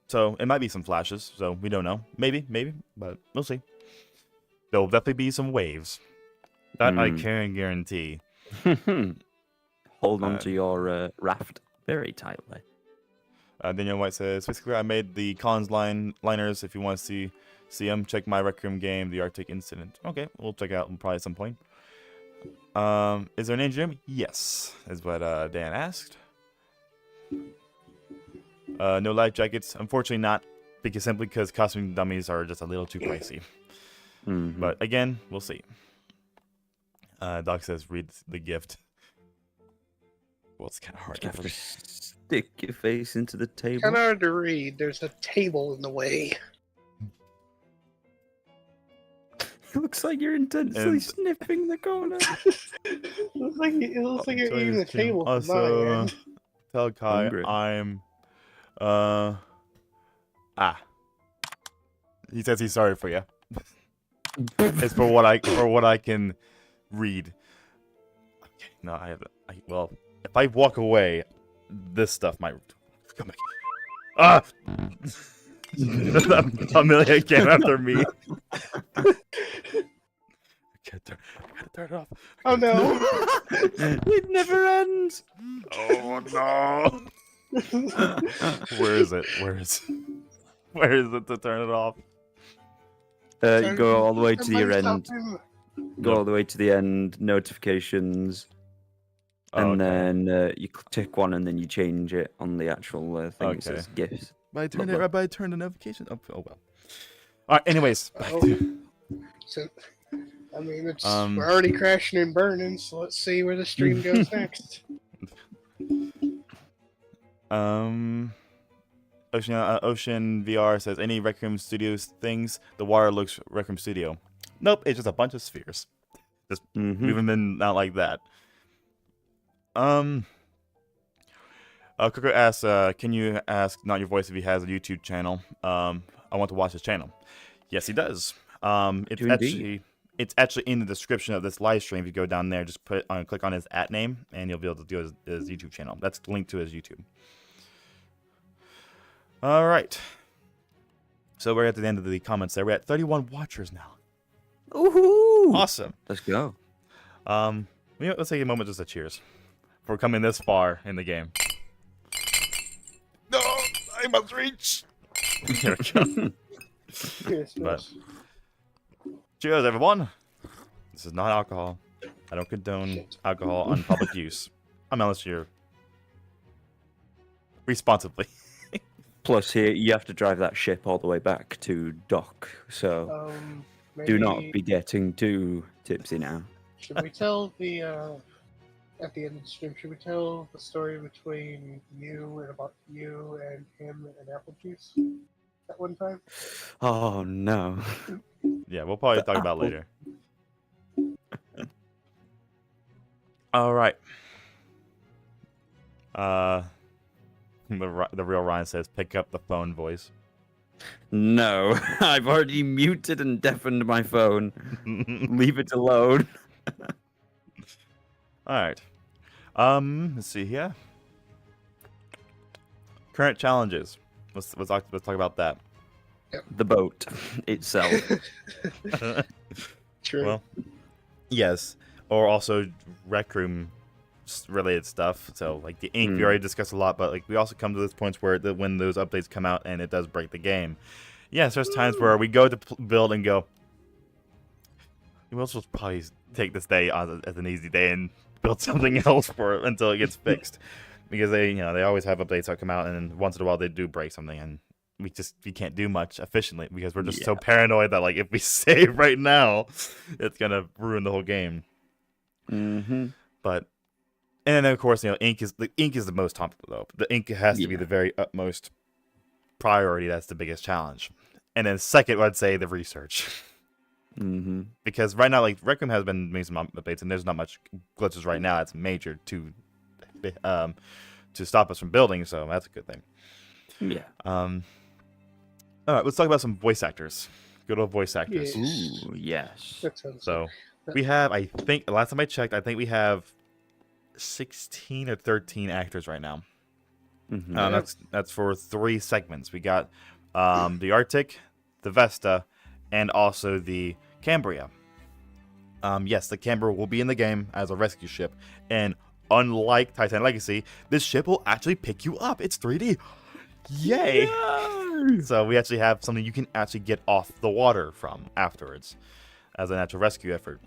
So it might be some flashes, so we don't know. Maybe, but we'll see. There'll definitely be some waves. That I can guarantee. Hold on to your raft very tightly. Daniel White says, basically, I made the Collins liners. If you want to see them, check my Rec Room game, The Arctic Incident. Okay, we'll check it out probably at some point. Is there an engine room? Yes, is what Dan asked. No life jackets. Unfortunately not, simply because costume dummies are just a little too pricey. But again, we'll see. Doc says, read the gift. Well, it's kind of hard. You have to stick your face into the table. Kind of hard to read. There's a table in the way. It looks like you're intensely sniffing the corner. It looks like you're eating the table. Also, tell Kai I'm he says he's sorry for you. It's for what I can read. No, well, if I walk away, this stuff might come back. Ah! Amelia came after me. I gotta turn it off. Oh no! It never ends. Oh no! Where is it? Where is it to turn it off? You go all the way to your Somebody end. stop him. Go all the way to the end. Notifications. Oh, And okay. then you tick one, and then you change it on the actual thing. It Okay. says GIFs. But I turned Lovely. But I turned the notification. Oh well. All right. Anyways, back Oh. to So, I mean, it's Um, we're already crashing and burning, so let's see where the stream goes next. Ocean VR says any Rec Room Studios things. The water looks Rec Room Studio. Nope, it's just a bunch of spheres. Mhm. Moving them not like that. Coco asks, can you ask Not Your Voice if he has a YouTube channel? I want to watch his channel. Yes, he does. It's actually in the description of this live stream. If you go down there, just click on his @name, and you'll be able to do his YouTube channel. That's linked to his YouTube. All right. So we're at the end of the comments there. We're at 31 watchers now. Woohoo! Awesome. Let's go. Let's take a moment just to cheers for coming this far in the game. No, I must reach. Here we go. Yes, But- yes. Cheers, everyone. This is not alcohol. I don't condone alcohol on public use. Unless you're responsibly. Plus, here you have to drive that ship all the way back to dock, so do not Maybe- be getting too tipsy now. Should we tell the at the end of the stream? Should we tell the story between you and about you and him and apple juice at one time? Oh no! Yeah, we'll probably The talk about it apple. later. All right. The real Ryan says, pick up the phone voice. No, I've already muted and deafened my phone. Leave it alone. All right. Let's see here. Current challenges. Let's talk about that. The boat itself. True. Well, yes, or also Rec Room related stuff. So like the ink, we already discussed a lot, but like we also come to this point where when those updates come out and it does break the game. Yes, there's times where we go to build and go, we'll just probably take this day as an easy day and build something else for it until it gets fixed, because they always have updates that come out, and once in a while they do break something, and we can't do much efficiently because we're just so paranoid that like if we save right now, it's gonna ruin the whole game. Mm-hmm. But and then of course ink is the most top though. The ink has to be the very utmost priority. That's the biggest challenge, and then second I'd say the research. Mm-hmm. Because right now, like, Rec Room has been making some updates, and there's not much glitches right now. It's major to stop us from building, so that's a good thing. Yeah. All right, let's talk about some voice actors. Good old voice actors. Yeah. Ooh, yes. That sounds So we have, I think, last time I checked, I think we have 16 or 13 actors right now. Mm-hmm. That's for 3 segments. We got the Arctic, the Vesta, and also the Cambria. Yes, the Cambria will be in the game as a rescue ship, and unlike Titan Legacy, this ship will actually pick you up. It's 3D. Yay! So we actually have something you can actually get off the water from afterwards as an actual rescue effort.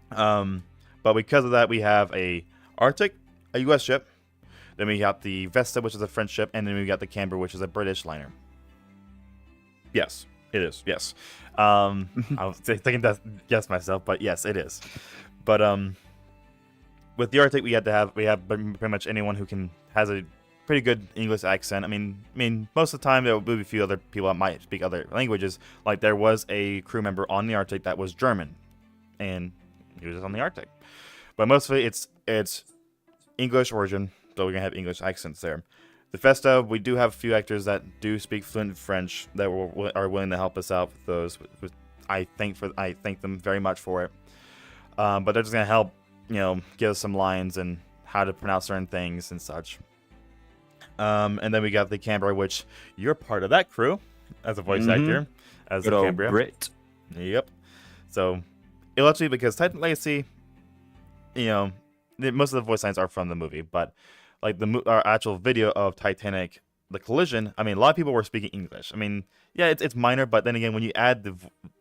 But because of that, we have a Arctic, a US ship, then we got the Vesta, which is a French ship, and then we got the Cambria, which is a British liner. Yes. It is, yes. I was thinking that guess myself, but yes, it is. But with the Arctic, we have pretty much anyone who has a pretty good English accent. I mean, most of the time there will be a few other people that might speak other languages. Like there was a crew member on the Arctic that was German, and he was on the Arctic. But most of it, it's English origin, so we're gonna have English accents there. The Vesta, we do have a few actors that do speak fluent French that are willing to help us out with those. I thank them very much for it. But they're just gonna help give us some lines and how to pronounce certain things and such. And then we got the Cambria, which you're part of that crew as a voice actor, as Good the old Cambria. Brit. Yep. So, it'll actually, because Titan Legacy, most of the voice lines are from the movie, but like our actual video of Titanic, the collision, I mean, a lot of people were speaking English. I mean, yeah, it's minor, but then again, when you add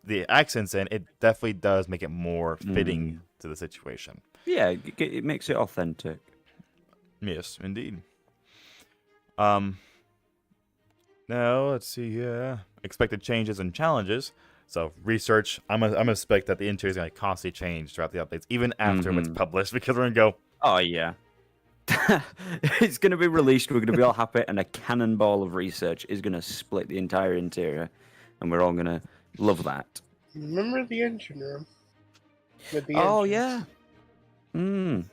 the accents in, it definitely does make it more fitting to the situation. Yeah, it makes it authentic. Yes, indeed. Now let's see here. Expected changes and challenges. So research. I'm gonna expect that the interior is gonna constantly change throughout the updates, even after it's published, because we're gonna go. Oh yeah. It's gonna be released. We're gonna be all happy, and a cannonball of research is gonna split the entire interior, and we're all gonna love that. Remember the engine room? With the Oh engines? yeah.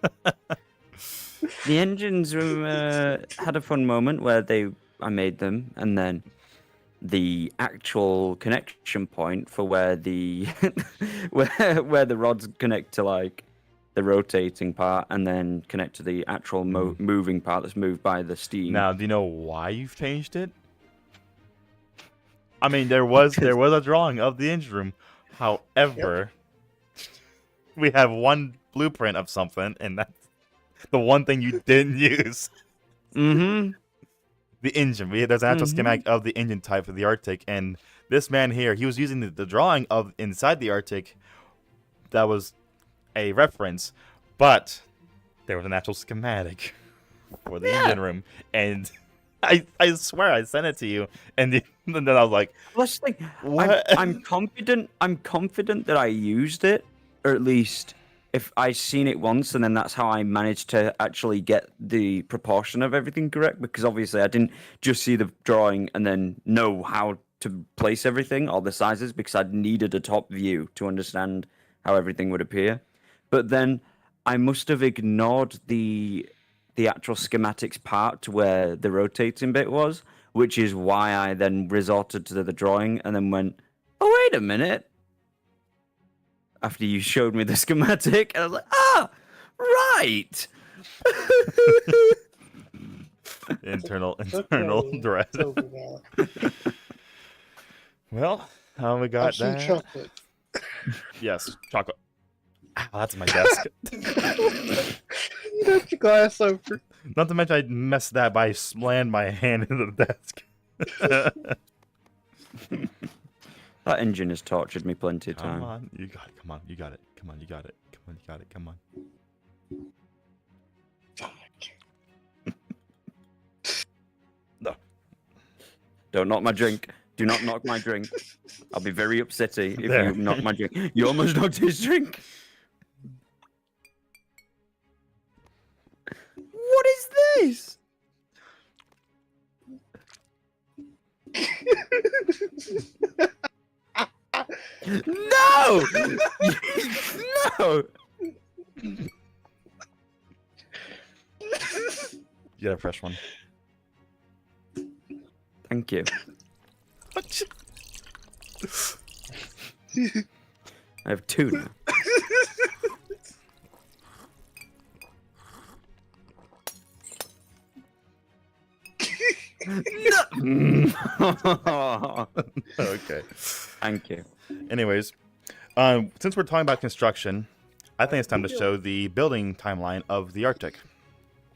The engines room had a fun moment where I made them, and then the actual connection point for where the where the rods connect to like the rotating part, and then connect to the actual moving part that's moved by the steam. Now, do you know why you've changed it? I mean, there was a drawing of the engine room. However, we have one blueprint of something, and that's the one thing you didn't use. The engine. There's an actual schematic of the engine type for the Arctic, and this man here, he was using the drawing of inside the Arctic. That was a reference, but there was an actual schematic for the engine room, and I swear I sent it to you, and then I was like, Let's think. what? I'm confident that I used it, or at least if I seen it once, and then that's how I managed to actually get the proportion of everything correct. Because obviously I didn't just see the drawing and then know how to place everything or the sizes, because I needed a top view to understand how everything would appear. But then I must have ignored the actual schematics part to where the rotating bit was, which is why I then resorted to the drawing and then went, oh, wait a minute. After you showed me the schematic, and I was like, right. internal Okay, dread. it's over now. Well, we Have got some that. chocolate. Yes, chocolate. Ow, that's my desk. You knocked your glass over. Not to mention I messed that by slammed my hand into the desk. That engine has tortured me plenty of Come time. on, you got it. Come on, you got it. Come on, you got it. Come on, you got it. Come on. No. Don't knock my drink. Do not knock my drink. I'll be very upsetty if There. you knock my drink. You almost knocked his drink. What is this? No! No! You got a fresh one. Thank you. I have two now. No! Okay. Thank you. Anyways, since we're talking about construction, I think it's time to show the building timeline of the Arctic.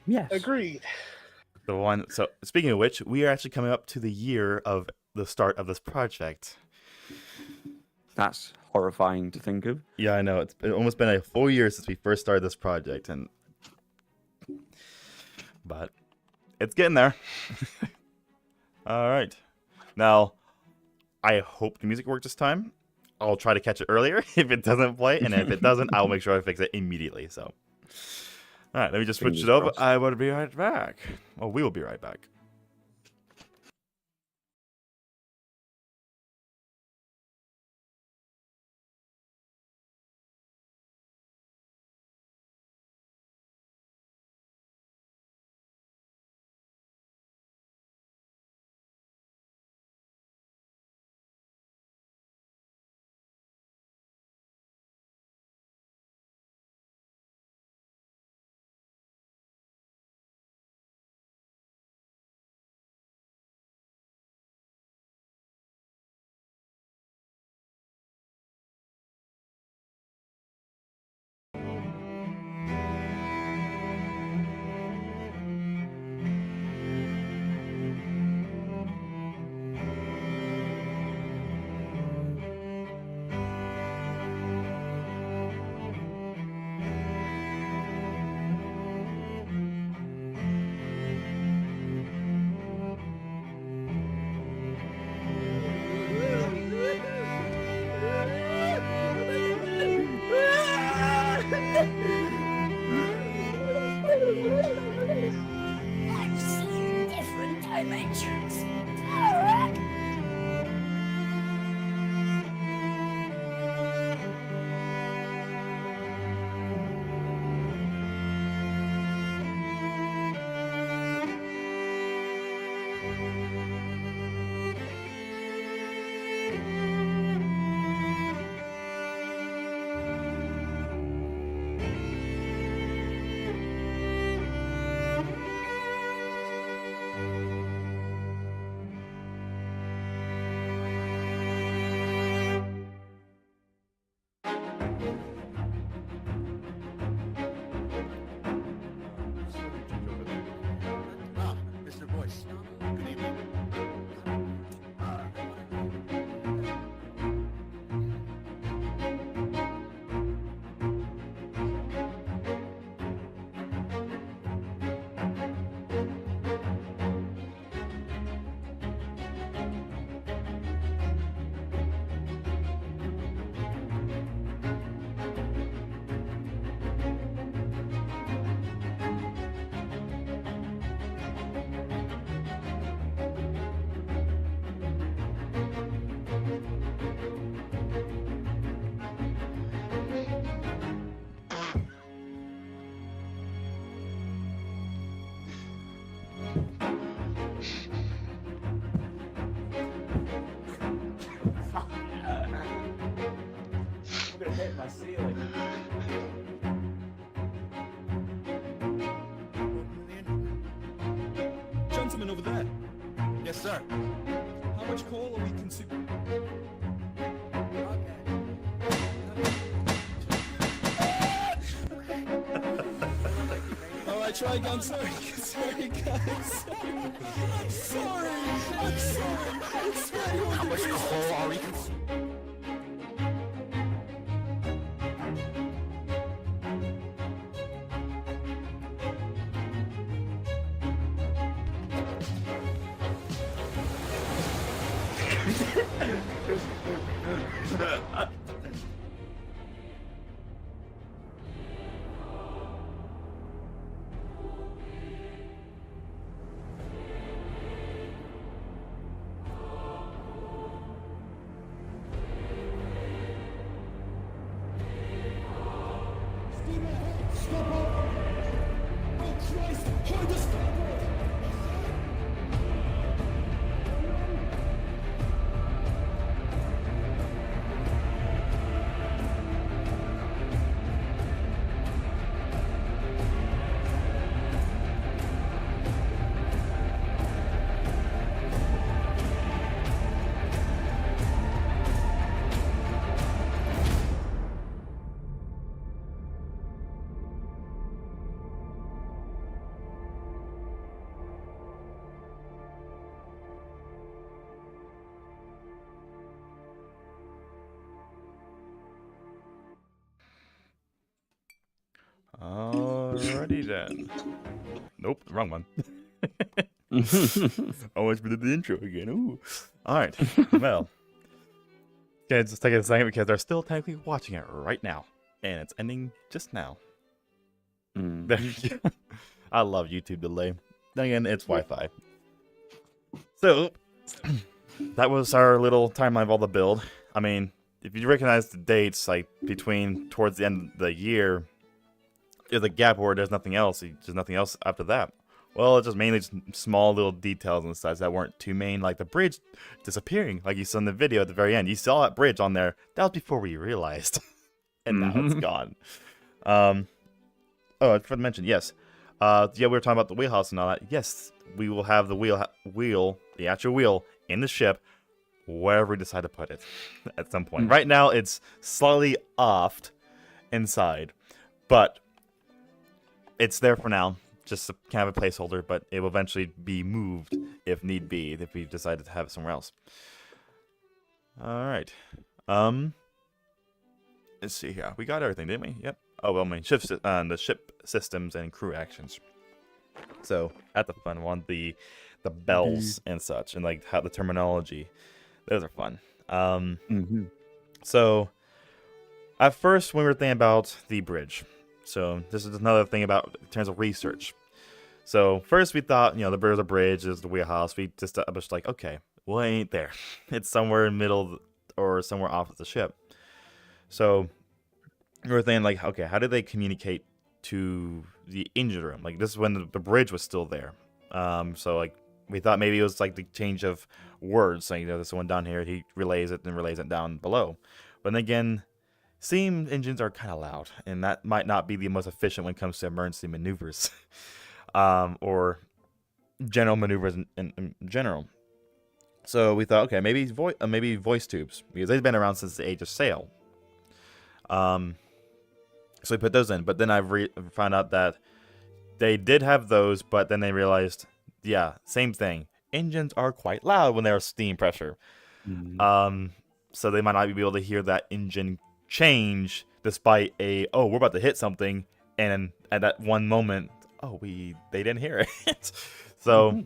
Yes. Agreed. The one. So, speaking of which, we are actually coming up to the year of the start of this project. That's horrifying to think of. Yeah, I know. It's almost been a full year since we first started this project, but it's getting there. All right. Now, I hope the music works this time. I'll try to catch it earlier if it doesn't play, and if it doesn't, I'll make sure I fix it immediately. So, all right, let me just switch it over. I will be right back. Oh, we will be right back. Matrix. Ah, Mr. Boyce. Good evening. I'm gonna hit my ceiling. Gentlemen over there, Yes, sir. how much coal are we consuming? All right, try again. Sorry, sorry, guys. I'm sorry. I'm sorry. I swear you How much coal are we consuming? Stop up! Oh Christ! Hold the starboard! Alrighty then. Nope, wrong one. Almost did the intro again. Ooh. Alright. Well. Guys, just take a second because they're still technically watching it right now. And it's ending just now. There you go. I love YouTube delay. Then again, it's Wi-Fi. So, that was our little timeline of all the build. I mean, if you recognize the dates, like between towards the end of the year, there's a gap where there's nothing else. There's nothing else after that. Well, it's just mainly just small little details on the sides that weren't too main, like the bridge disappearing, like you saw in the video at the very end. You saw that bridge on there. That was before we realized, and now it's gone. Oh, I forgot to mention, yes. Yeah, we were talking about the wheelhouse and all that. Yes, we will have the the actual wheel in the ship, wherever we decide to put it at some point. Right now, it's slightly off inside, but it's there for now. Just kind of a placeholder, but it will eventually be moved if need be, if we decide to have it somewhere else. All right. Let's see here. We got everything, didn't we? Yep. Oh, well, I mean, the ship systems and crew actions. So, at the fun one, the bells and such, and like how the terminology, those are fun. So, at first, when we were thinking about the bridge, so this is another thing about in terms of research. So first we thought, there's a bridge, there's the wheelhouse. We just was like, okay, well, it ain't there. It's somewhere in the middle or somewhere off of the ship. So we were thinking, like, okay, how did they communicate to the engine room? Like, this is when the bridge was still there. So, like, we thought maybe it was, like, the change of words. Like, this one down here, he relays it and relays it down below. But then again, steam engines are kind of loud, and that might not be the most efficient when it comes to emergency maneuvers. Or general maneuvers in general. So we thought, okay, maybe voice tubes, because they've been around since the age of sail. So we put those in, but then I found out that they did have those, but then they realized, yeah, same thing. Engines are quite loud when they're steam pressure. So they might not be able to hear that engine change despite we're about to hit something, and at that one moment, they didn't hear it. So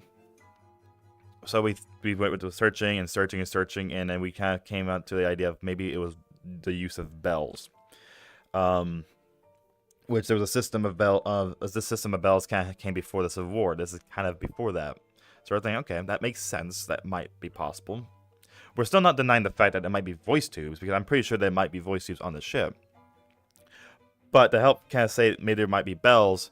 we went with the searching, and then we kind of came out to the idea of maybe it was the use of bells. Which there was a system of bells kind of came before the Civil War. This is kind of before that. So we're thinking, okay, that makes sense. That might be possible. We're still not denying the fact that there might be voice tubes, because I'm pretty sure there might be voice tubes on the ship. But to help kind of say maybe there might be bells,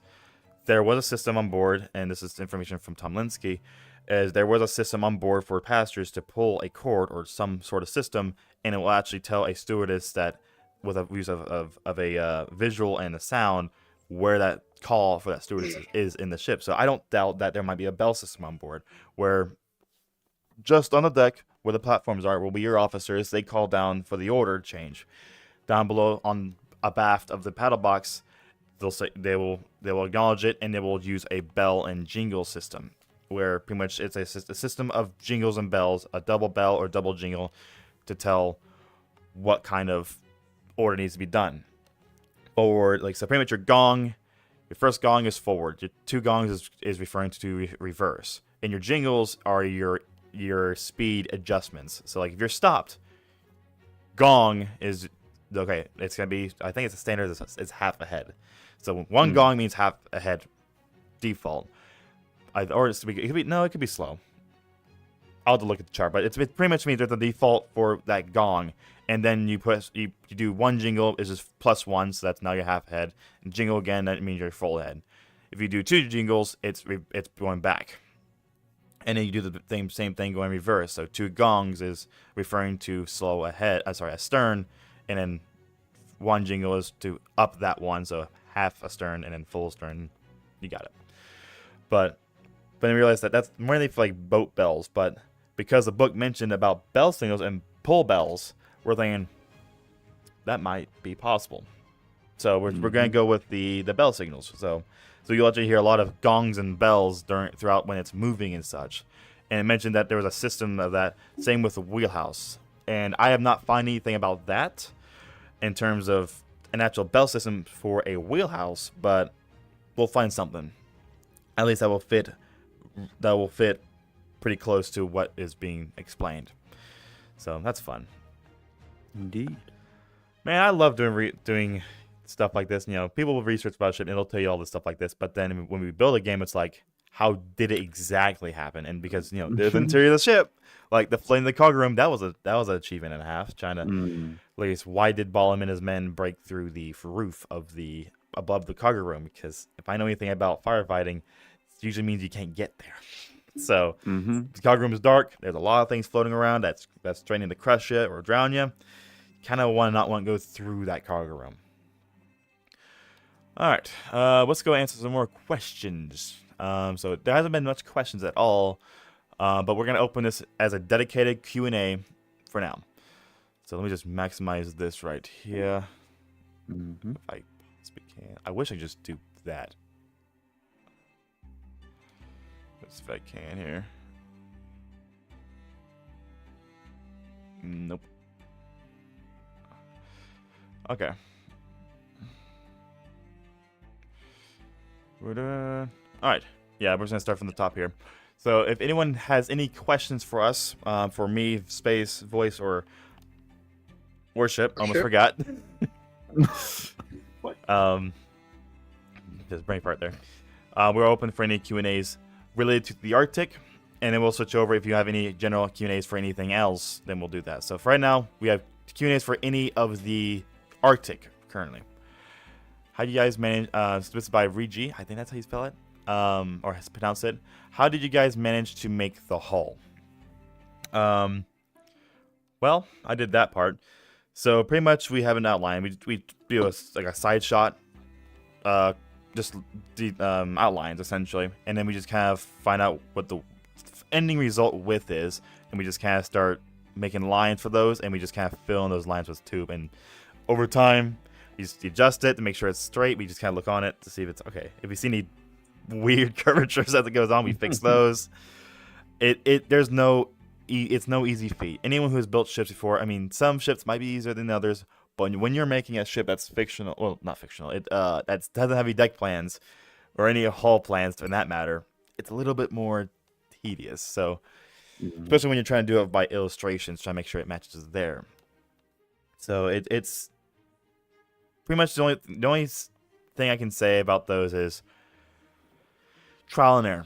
there was a system on board, and this is information from Tom Linsky, is there was a system on board for passengers to pull a cord or some sort of system, and it will actually tell a stewardess that, with a use of a visual and a sound, where that call for that stewardess is in the ship. So I don't doubt that there might be a bell system on board, where just on the deck where the platforms are will be your officers. They call down for the order change. Down below on abaft of the paddle box, they will acknowledge it, and they will use a bell and jingle system, where pretty much it's a system of jingles and bells, a double bell or double jingle, to tell what kind of order needs to be done. Forward, so pretty much your first gong is forward. Your two gongs is referring to reverse, and your jingles are your speed adjustments. So if you're stopped, gong is okay. It's gonna be, I think it's a standard. It's half ahead. So one gong means half ahead default. It could be slow. I'll have to look at the chart, but it pretty much means there's a default for that gong. And then you do one jingle, is just +1, so that's now you're half ahead. And jingle again, that means you're full ahead. If you do two jingles, it's going back. And then you do the same thing going reverse. So two gongs is referring to slow ahead, astern, and then one jingle is to up that one, so half astern and then full astern. You got it. But I realized that that's mainly for boat bells. But because the book mentioned about bell signals and pull bells, we're thinking that might be possible. So we're going to go with the bell signals. So you'll actually hear a lot of gongs and bells throughout when it's moving and such. And it mentioned that there was a system of that. Same with the wheelhouse. And I have not found anything about that in terms of an actual bell system for a wheelhouse, but we'll find something. At least that will fit pretty close to what is being explained. So that's fun. Indeed. Man, I love doing stuff like this. People will research about shit and it'll tell you all this stuff like this. But then when we build a game, it's like, how did it exactly happen? And because there's the interior of the ship, like the flame in the cargo room, that was an achievement and a half. Trying to, at least, why did Ballum and his men break through the roof above the cargo room? Because if I know anything about firefighting, it usually means you can't get there. So the cargo room is dark. There's a lot of things floating around that's threatening to crush you or drown you. Kind of not want to go through that cargo room. All right, let's go answer some more questions. So there hasn't been much questions at all, but we're gonna open this as a dedicated Q&A for now. So let me just maximize this right here. If I possibly can. I wish I could just do that. Let's see if I can here. Nope. Okay. Alright. Yeah, we're just going to start from the top here. So if anyone has any questions for us, for me, Space, Voice, or Worship, almost forgot. What? Just brain fart there. We're open for any Q&As related to the Arctic, and then we'll switch over. If you have any general Q&As for anything else, then we'll do that. So for right now, we have Q&As for any of the Arctic currently. How do you guys manage? This is by Regi, I think that's how you spell it, or pronounce it. How did you guys manage to make the hull? Well, I did that part. So pretty much we have an outline. We do a side shot, just the outlines essentially, and then we just kind of find out what the ending result width is, and we just kind of start making lines for those, and we just kind of fill in those lines with tube. And over time, we just adjust it to make sure it's straight. We just kind of look on it to see if it's okay. If we see any weird curvatures as it goes on, we fix those. It's no easy feat. Anyone who has built ships before, I mean, some ships might be easier than others, but when you're making a ship that's fictional, well, not fictional, it that doesn't have any deck plans or any hull plans for that matter, it's a little bit more tedious. So, especially when you're trying to do it by illustrations, trying to make sure it matches there. So it's pretty much the only thing I can say about those is trial and error.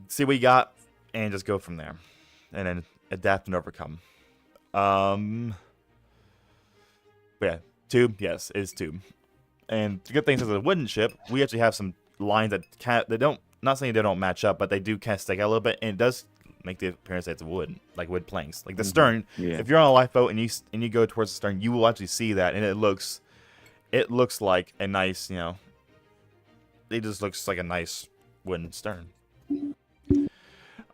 See what you got, and just go from there, and then adapt and overcome. Yeah, tube, yes, it is tube. And the good thing is, as a wooden ship, we actually have some lines that don't, not saying they don't match up, but they do kind of stick out a little bit, and it does make the appearance that it's wood, like wood planks. Like the stern, if you're on a lifeboat and you go towards the stern, you will actually see that, and it looks like a nice, it just looks like a nice wooden stern.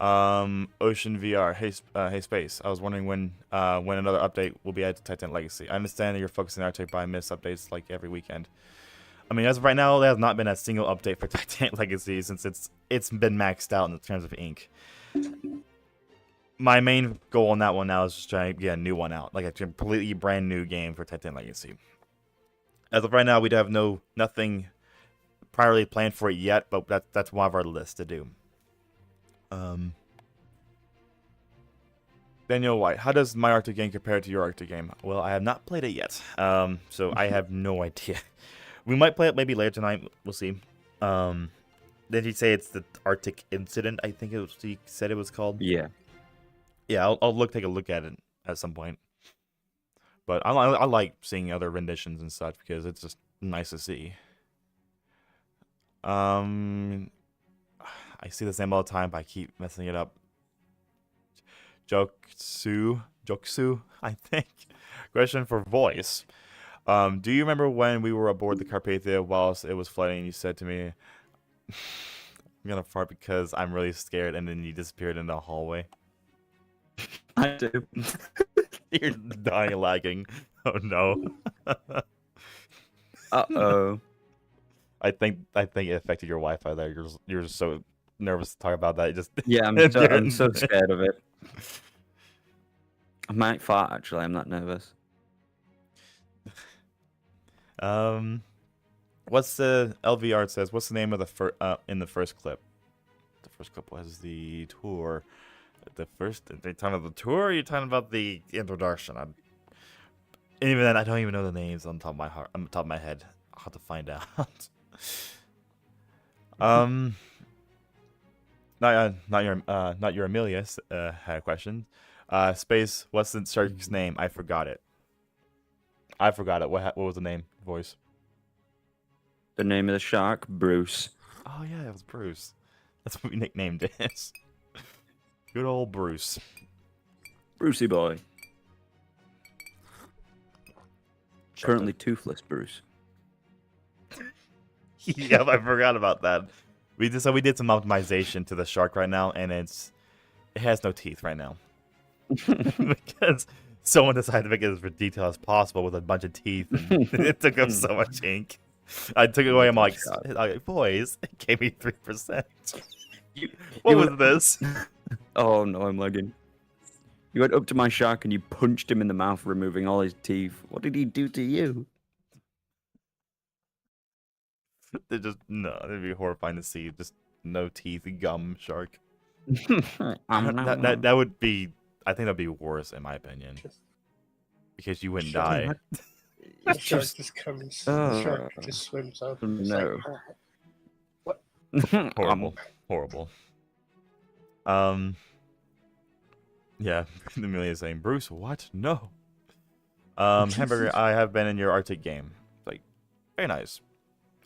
Ocean VR, hey Space. I was wondering when another update will be added to Titan Legacy. I understand that you're focusing on Arctic, but I miss updates like every weekend. I mean, as of right now, there has not been a single update for Titan Legacy since it's been maxed out in terms of ink. My main goal on that one now is just trying to get a new one out, like a completely brand new game for Titan Legacy. As of right now, we have nothing priorly planned for it yet, but that's one of our lists to do. Daniel White, how does my Arctic game compare to your Arctic game? Well, I have not played it yet, so I have no idea. We might play it maybe later tonight. We'll see. Did he say it's the Arctic Incident? I think he said it was called. Yeah. Yeah, I'll take a look at it at some point. But I like seeing other renditions and such because it's just nice to see. I see this name all the time, but I keep messing it up. Joksu, I think. Question for voice. Do you remember when we were aboard the Carpathia whilst it was flooding and you said to me, I'm gonna fart because I'm really scared, and then you disappeared in the hallway? I do. You're dying lagging. Oh no. Uh-oh. I think it affected your Wi-Fi there. You're just so nervous to talk about that. You just Yeah, I'm so scared of it. I might fart actually. I'm that nervous. What's the LVR says? What's the name of the in the first clip? The first clip was the tour. The first, are you talking about the tour? Or are you talking about the introduction? And even then, I don't even know the names on top of my heart. On top of my head, I'll have to find out. Not your Amelius had a question. Space, what's the shark's name? I forgot it. What was the name? Voice. The name of the shark, Bruce. Oh yeah, it was Bruce. That's what we nicknamed it. Good old Bruce. Brucey boy. Currently toothless Bruce. Yep, I forgot about that. We did some optimization to the shark right now, and it has no teeth right now. Because someone decided to make it as detailed as possible with a bunch of teeth, and it took up so much ink. I took it away. I'm like, boys, it gave me 3%. What was this? Oh no, I'm lagging. You went up to my shark and you punched him in the mouth, removing all his teeth. What did he do to you? It'd be horrifying to see just no teeth, gum shark. No. That would be, I think that'd be worse in my opinion, because you wouldn't die. The shark just comes. The shark just swims up. No. Like, what? Horrible. Horrible. Yeah, Amelia's saying, Bruce, what? No. Hamburger, I have been in your Arctic game. Like, very nice.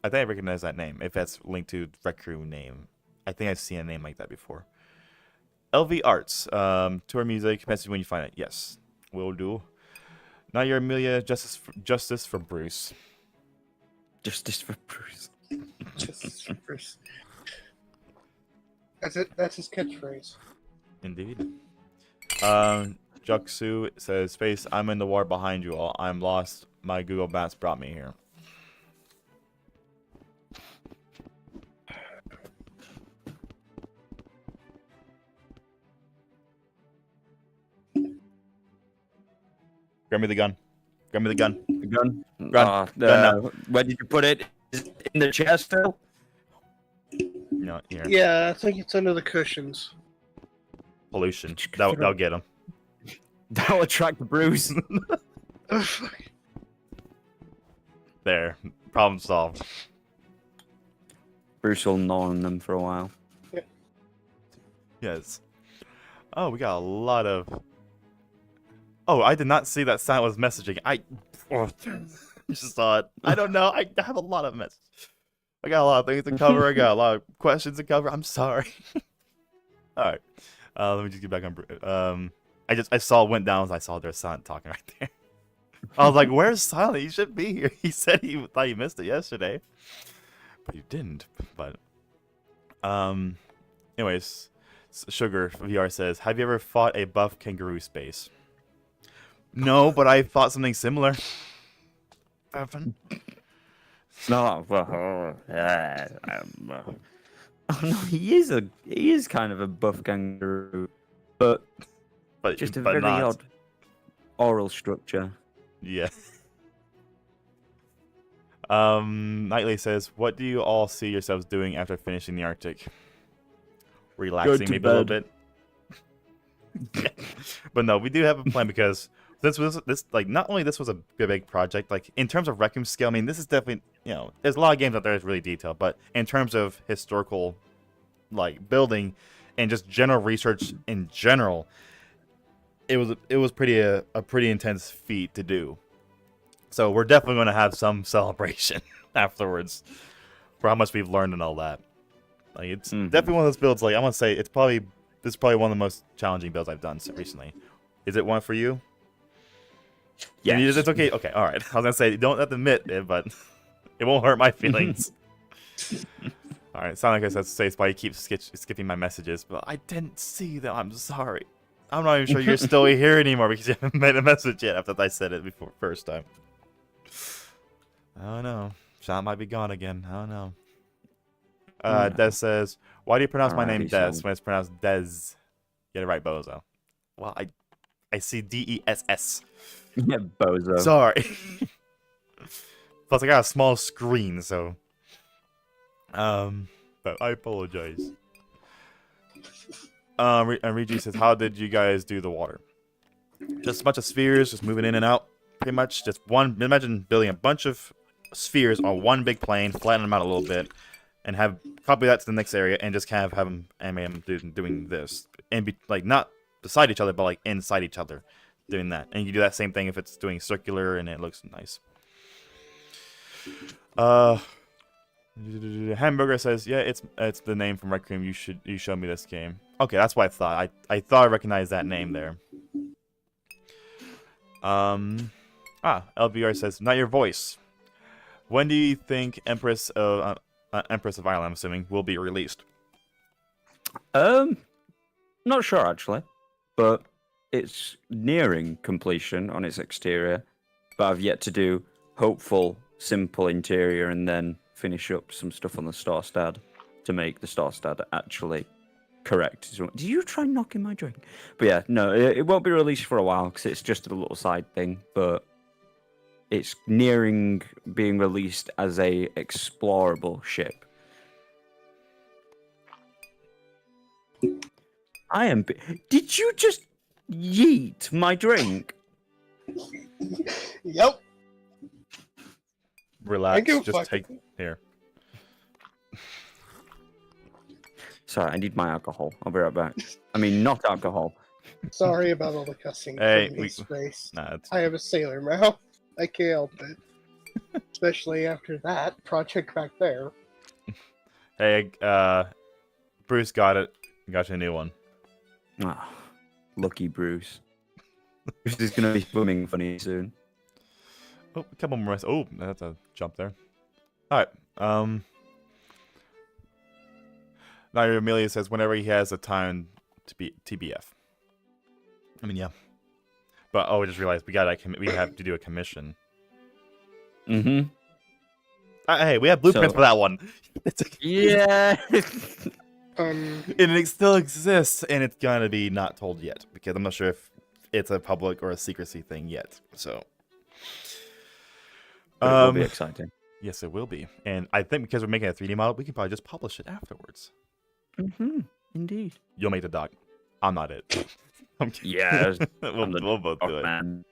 I think I recognize that name, if that's linked to Rec Crew name. I think I've seen a name like that before. LV Arts, tour music, message when you find it. Yes, will do. Not your Amelia, justice for Bruce. Justice for Bruce. Just first. That's it. That's his catchphrase. Indeed. Juxu says, Space, I'm in the water behind you all. I'm lost. My Google Maps brought me here. Grab me the gun. Grab me the gun. The gun. Gun now. Where did you put it? Is it in the chair still? No, here. Yeah, I think it's under the cushions. Pollution. That'll get him. That'll attract Bruce. Oh, fuck. There. Problem solved. Bruce will gnaw on them for a while. Yes. Oh, we got a lot of... Oh, I did not see that Silent was messaging. I just saw it. I don't know. I have a lot of messages. I got a lot of things to cover. I got a lot of questions to cover. I'm sorry. All right. Let me just get back on. I saw it went down. I saw there's Silent talking right there. I was like, "Where's Silent? He should be here." He said he thought he missed it yesterday, but you didn't. But anyways, Sugar VR says, "Have you ever fought a buff kangaroo space?" No, but I fought something similar. No, oh no, he is kind of a buff kangaroo, but just a very not. odd oral structure. Yeah. Knightley says, "What do you all see yourselves doing after finishing the Arctic?" Relaxing, to maybe a little bed. bit. But no, we do have a plan because this like not only this was a big project, like in terms of Requiem scale. I mean, this is definitely there's a lot of games out there that's really detailed, but in terms of historical, like building, and just general research in general, it was pretty a pretty intense feat to do. So we're definitely going to have some celebration afterwards for how much we've learned and all that. Like it's definitely one of those builds. Like I want to say, this is probably one of the most challenging builds I've done recently. Is it one for you? Yeah, It's okay. Okay, all right. I was gonna say you don't have to admit it, but it won't hurt my feelings. All right. Sound like I said why you keep skipping my messages, but I didn't see them. I'm sorry. I'm not even sure you're still here anymore because you haven't made a message yet after I said it before first time. I don't know. Sean might be gone again. I don't know. Des says, "Why do you pronounce my name Des when it's pronounced Dez?" Get it right, Bozo. Well, I see DESS. Yeah, bozo. Sorry. Plus, I got a small screen, so. But I apologize. And Regi says, "How did you guys do the water?" Just a bunch of spheres, just moving in and out. Pretty much just one. Imagine building a bunch of spheres on one big plane, flatten them out a little bit, and have copy that to the next area, and just kind of have them animate them doing this, and be like not beside each other, but like inside each other, doing that. And you can do that same thing if it's doing circular, and it looks nice. Hamburger says, "Yeah, it's the name from Requiem. You showed me this game." Okay, that's what I thought. I thought I recognized that name there. LVR says, "Not your voice. When do you think Empress of Ireland, I'm assuming, will be released?" Not sure actually, but it's nearing completion on its exterior. But I've yet to do hopeful, simple interior and then finish up some stuff on the Starstad to make the Starstad actually correct. Did you try knocking my drink? But yeah, no, it won't be released for a while because it's just a little side thing. But it's nearing being released as a explorable ship. Did you just yeet my drink? Yep. Relax. give a Just fuck. take here. Sorry, I need my alcohol. I'll be right back. I mean, not alcohol. Sorry about all the cussing Hey, from this space. Nah, it's I have a sailor mouth. I can't help it. Especially after that project back there. hey, Bruce got it. Got you a new one. Ah, lucky Bruce. Bruce is gonna be swimming funny soon. Oh, a couple more. Oh, that's a jump there. All right. Now Amelia says whenever he has a time to be TBF. I mean, yeah. But oh, I just realized we have to do a commission. Mm-hmm. Hey, we have blueprints So- for that one. Yeah. And it still exists, and it's gonna be not told yet because I'm not sure if it's a public or a secrecy thing yet. So, But it will be exciting. yes, it will be. And I think because we're making a 3D model, we can probably just publish it afterwards. Mm-hmm. Indeed. You'll make the doc. I'm not it. I'm kidding. Yeah. we'll both do it. Man.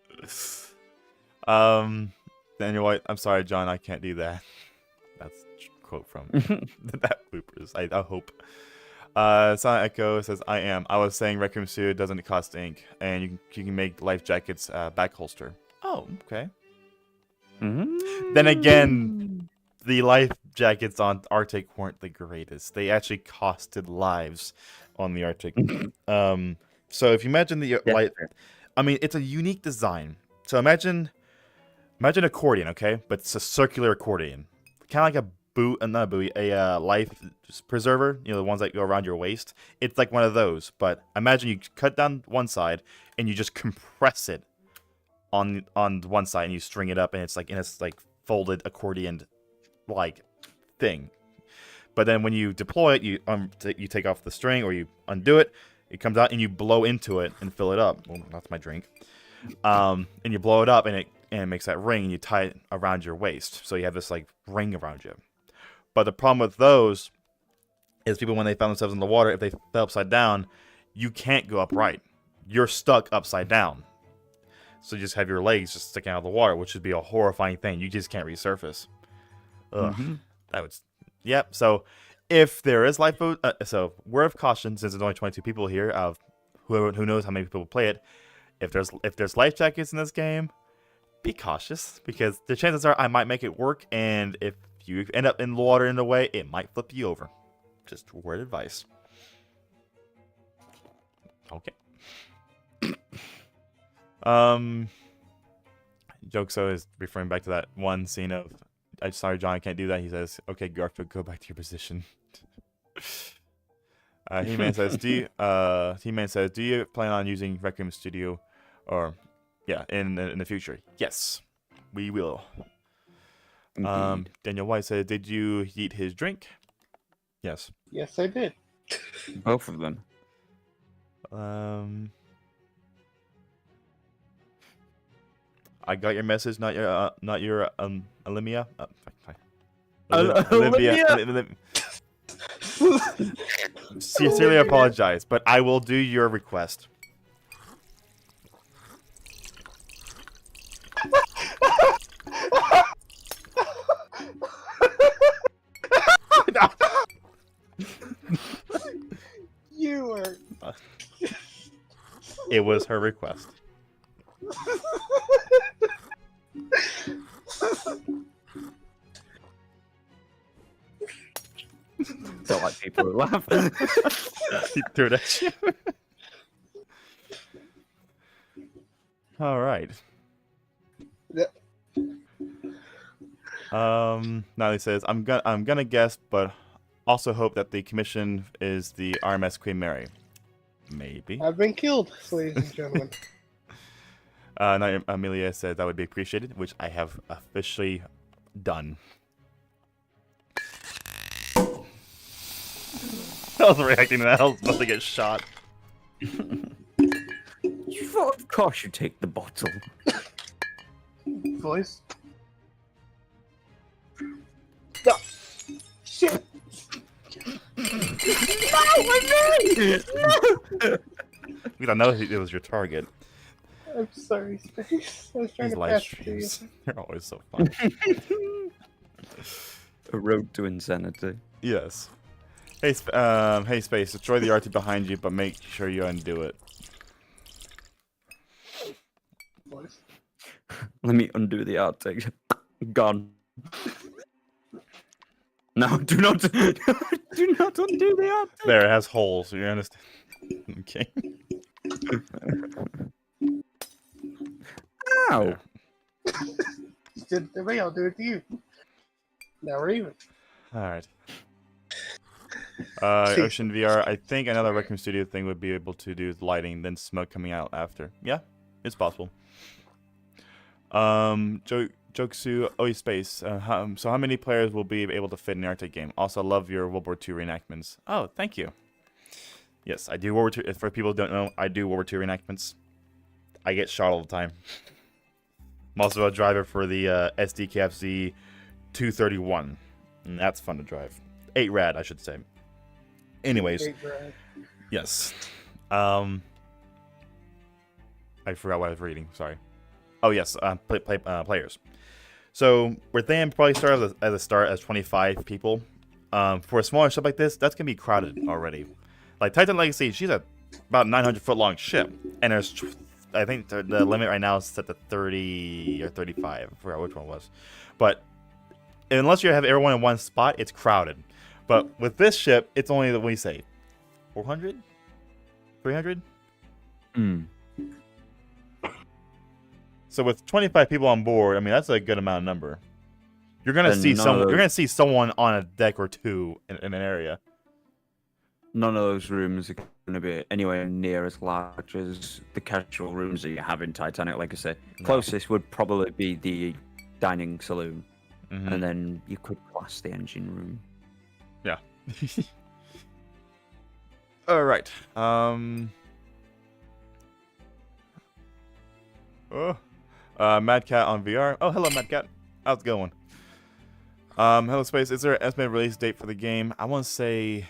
Daniel White, I'm sorry, John, I can't do that. That's a quote from that bloopers. I hope. Silent Echo says, I was saying Rec Room Suit doesn't cost ink, and you can make life jackets back holster. Oh, okay. Then again, the life jackets on Arctic weren't the greatest. They actually costed lives on the Arctic. So if you imagine the light, I mean, it's a unique design. So imagine accordion, okay? But it's a circular accordion, kind of like a not a buoy, a life preserver. You know, the ones that go around your waist. It's like one of those. But imagine you cut down one side and you just compress it on one side, and you string it up, and it's like folded accordion like thing. But then when you deploy it, you take off the string or you undo it. It comes out and you blow into it and fill it up. Well, that's my drink. And you blow it up and it makes that ring, and you tie it around your waist. So you have this like ring around you. But the problem with those is people, when they found themselves in the water, if they fell upside down, you can't go upright. You're stuck upside down. So you just have your legs just sticking out of the water, which would be a horrifying thing. You just can't resurface. Ugh. That would... Yep. So if there is lifeboat... so word of caution, since there's only 22 people here, of who knows how many people play it, if there's life jackets in this game, be cautious, because the chances are I might make it work, and if you end up in the water in the way, it might flip you over. Just word advice. Okay. Jokso is referring back to that one scene of, I'm sorry, John, I can't do that. He says, okay, Garfield, go back to your position. He-Man says, do you plan on using Rec Room Studio, or in the future? Yes, we will. Daniel White said, did you eat his drink? Yes. Yes, I did. Both of them. I got your message, not your Olympia. Olympia? Sincerely apologize, but I will do your request. You were. It was her request. Don't like people who laugh. He threw it at you. All right. Yep. Now he says, I'm gonna guess, but also hope that the commission is the RMS Queen Mary. Maybe. I've been killed, ladies and gentlemen. Now Amelia said that would be appreciated, which I have officially done. I was reacting to that. I was about to get shot. You thought, of course, you take the bottle. Voice. No. Shit. We don't know if it was your target. I'm sorry, Space. I was trying These to live pass it to you. streams, they're always so fun. A road to insanity. Yes. Hey, Space, destroy the RT behind you, but make sure you undo it. Boys. Let me undo the outtake. Gone. No, do not undo the outtake. There, it has holes, so you understand. Okay. Ow. There. You did it to me, I'll do it to you. Now we're even. Alright. See. Ocean VR, I think another Rec Room Studio thing would be able to do lighting, then smoke coming out after. Yeah, it's possible. Joksu, Space. So how many players will be able to fit in the Arctic game? Also, love your World War II reenactments. Oh, thank you. Yes, I do World War II. For people who don't know, I do World War II reenactments. I get shot all the time. I'm also a driver for the SDKFZ 231. And that's fun to drive. 8 rad, I should say. Anyways, Great, Brad. yes. I forgot what I was reading. Sorry. Oh yes, players. So we're thinking probably start as a start as 25 people. For a smaller ship like this, that's gonna be crowded already. Like Titan Legacy, she's a about 900-foot long ship, and there's I think the limit right now is set to 30 or 35. I forgot which one it was, but unless you have everyone in one spot, it's crowded. But with this ship, it's only, what do you say, 400? 300? Hmm. So with 25 people on board, I mean, that's a good amount of number. You're gonna And see none of someone. those- You're gonna see someone on a deck or two in an area. None of those rooms are going to be anywhere near as large as the casual rooms that you have in Titanic Legacy. No. Closest would probably be the dining saloon, Mhm. and then you could class the engine room. Yeah. All right. Mad Cat on VR. Oh, hello, Mad Cat. How's it going? Hello, Space. Is there an estimated release date for the game? I want to say.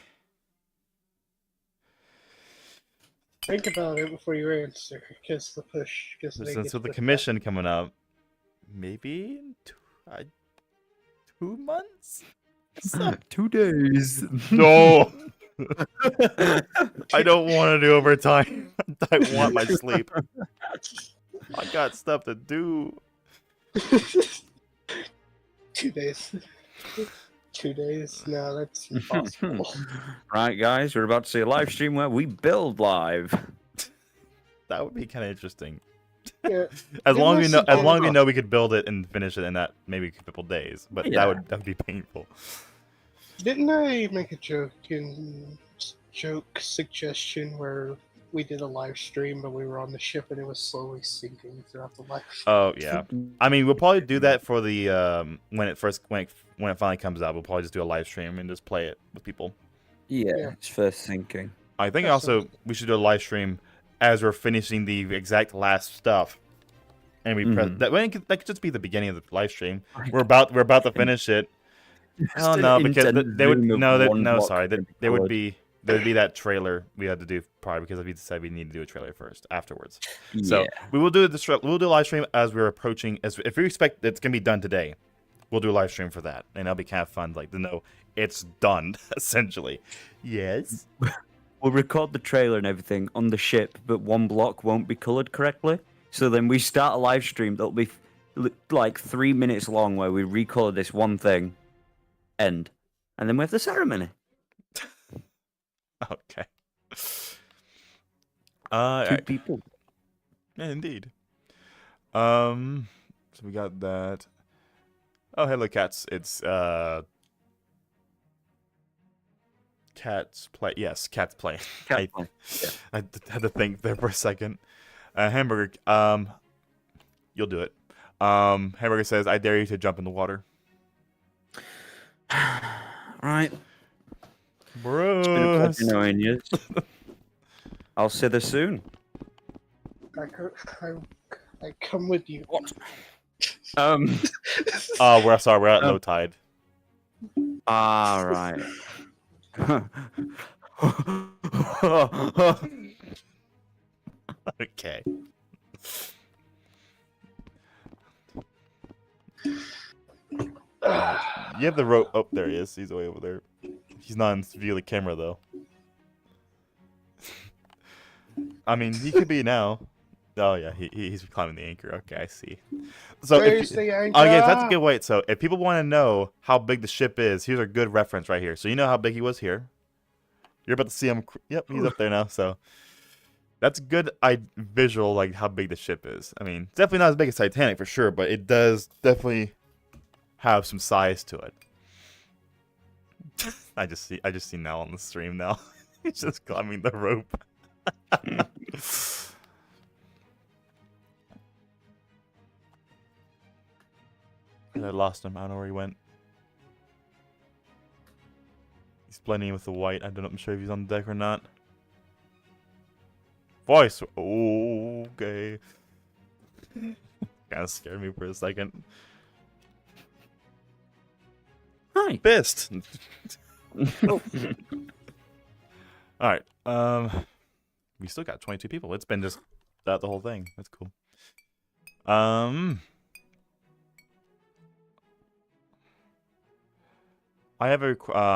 Think about it before you answer, because the push. Since with the commission coming up, maybe in 2 months. 2 days. No. I don't want to do overtime. I want my sleep. I got stuff to do. 2 days. 2 days? No, that's impossible. Right, guys, we're about to see a live stream where we build live. That would be kind of interesting. Yeah. As long as you know, Unless you we could build it and finish it in that maybe a couple days, but Yeah. that would be painful. Didn't I make a joke suggestion where we did a live stream, but we were on the ship and it was slowly sinking throughout the live stream? Oh yeah, I mean we'll probably do that for the when it finally comes out. We'll probably just do a live stream and just play it with people. Yeah, it's first thinking. I think That's also something. we should do a live stream as we're finishing the exact last stuff, and we press Mhm. that could just be the beginning of the live stream. We're about to finish it. Oh Just no, an because intense they would zoom of no one block sorry every there would colored. be that trailer we had to do prior because we said we need to do a trailer first afterwards. So Yeah. we will do we'll do a live stream as we're approaching. If we expect it's gonna be done today, we'll do a live stream for that, and that'll be kind of fun, like to know it's done essentially. Yes. We'll record the trailer and everything on the ship, but one block won't be colored correctly. So then we start a live stream that'll be like 3 minutes long where we recolor this one thing, end, and then we have the ceremony. Okay. 2 alright. people. Yeah, indeed. So we got that. Oh, hello, cats. It's Cats Play. Yes, Cats Play. Cat play. I had to think there for a second. Hamburger. You'll do it. Hamburger says, "I dare you to jump in the water." Right. It's been a Bro. pleasure knowing you. I'll see you soon. I come with you. What? Oh, we're sorry. We're at low tide. All right. Okay. You have the rope. Oh, there he is. He's way over there. He's not in view of the camera though. I mean, he could be now. Oh yeah, he's climbing the anchor. Okay, I see. So There's if the anchor. okay, that's a good way. So if people want to know how big the ship is, here's a good reference right here. So you know how big he was here. You're about to see him. Yep, he's up there now. So that's a good visual, like how big the ship is. I mean, definitely not as big as Titanic for sure, but it does definitely have some size to it. I just see Nell on the stream now. He's just climbing the rope. I lost him. I don't know where he went. He's blending in with the white. I don't know. I'm sure if he's on the deck or not. Voice. Okay. Kind of scared me for a second. Hi. Pissed. All right. We still got 22 people. It's been just that the whole thing. That's cool. I have a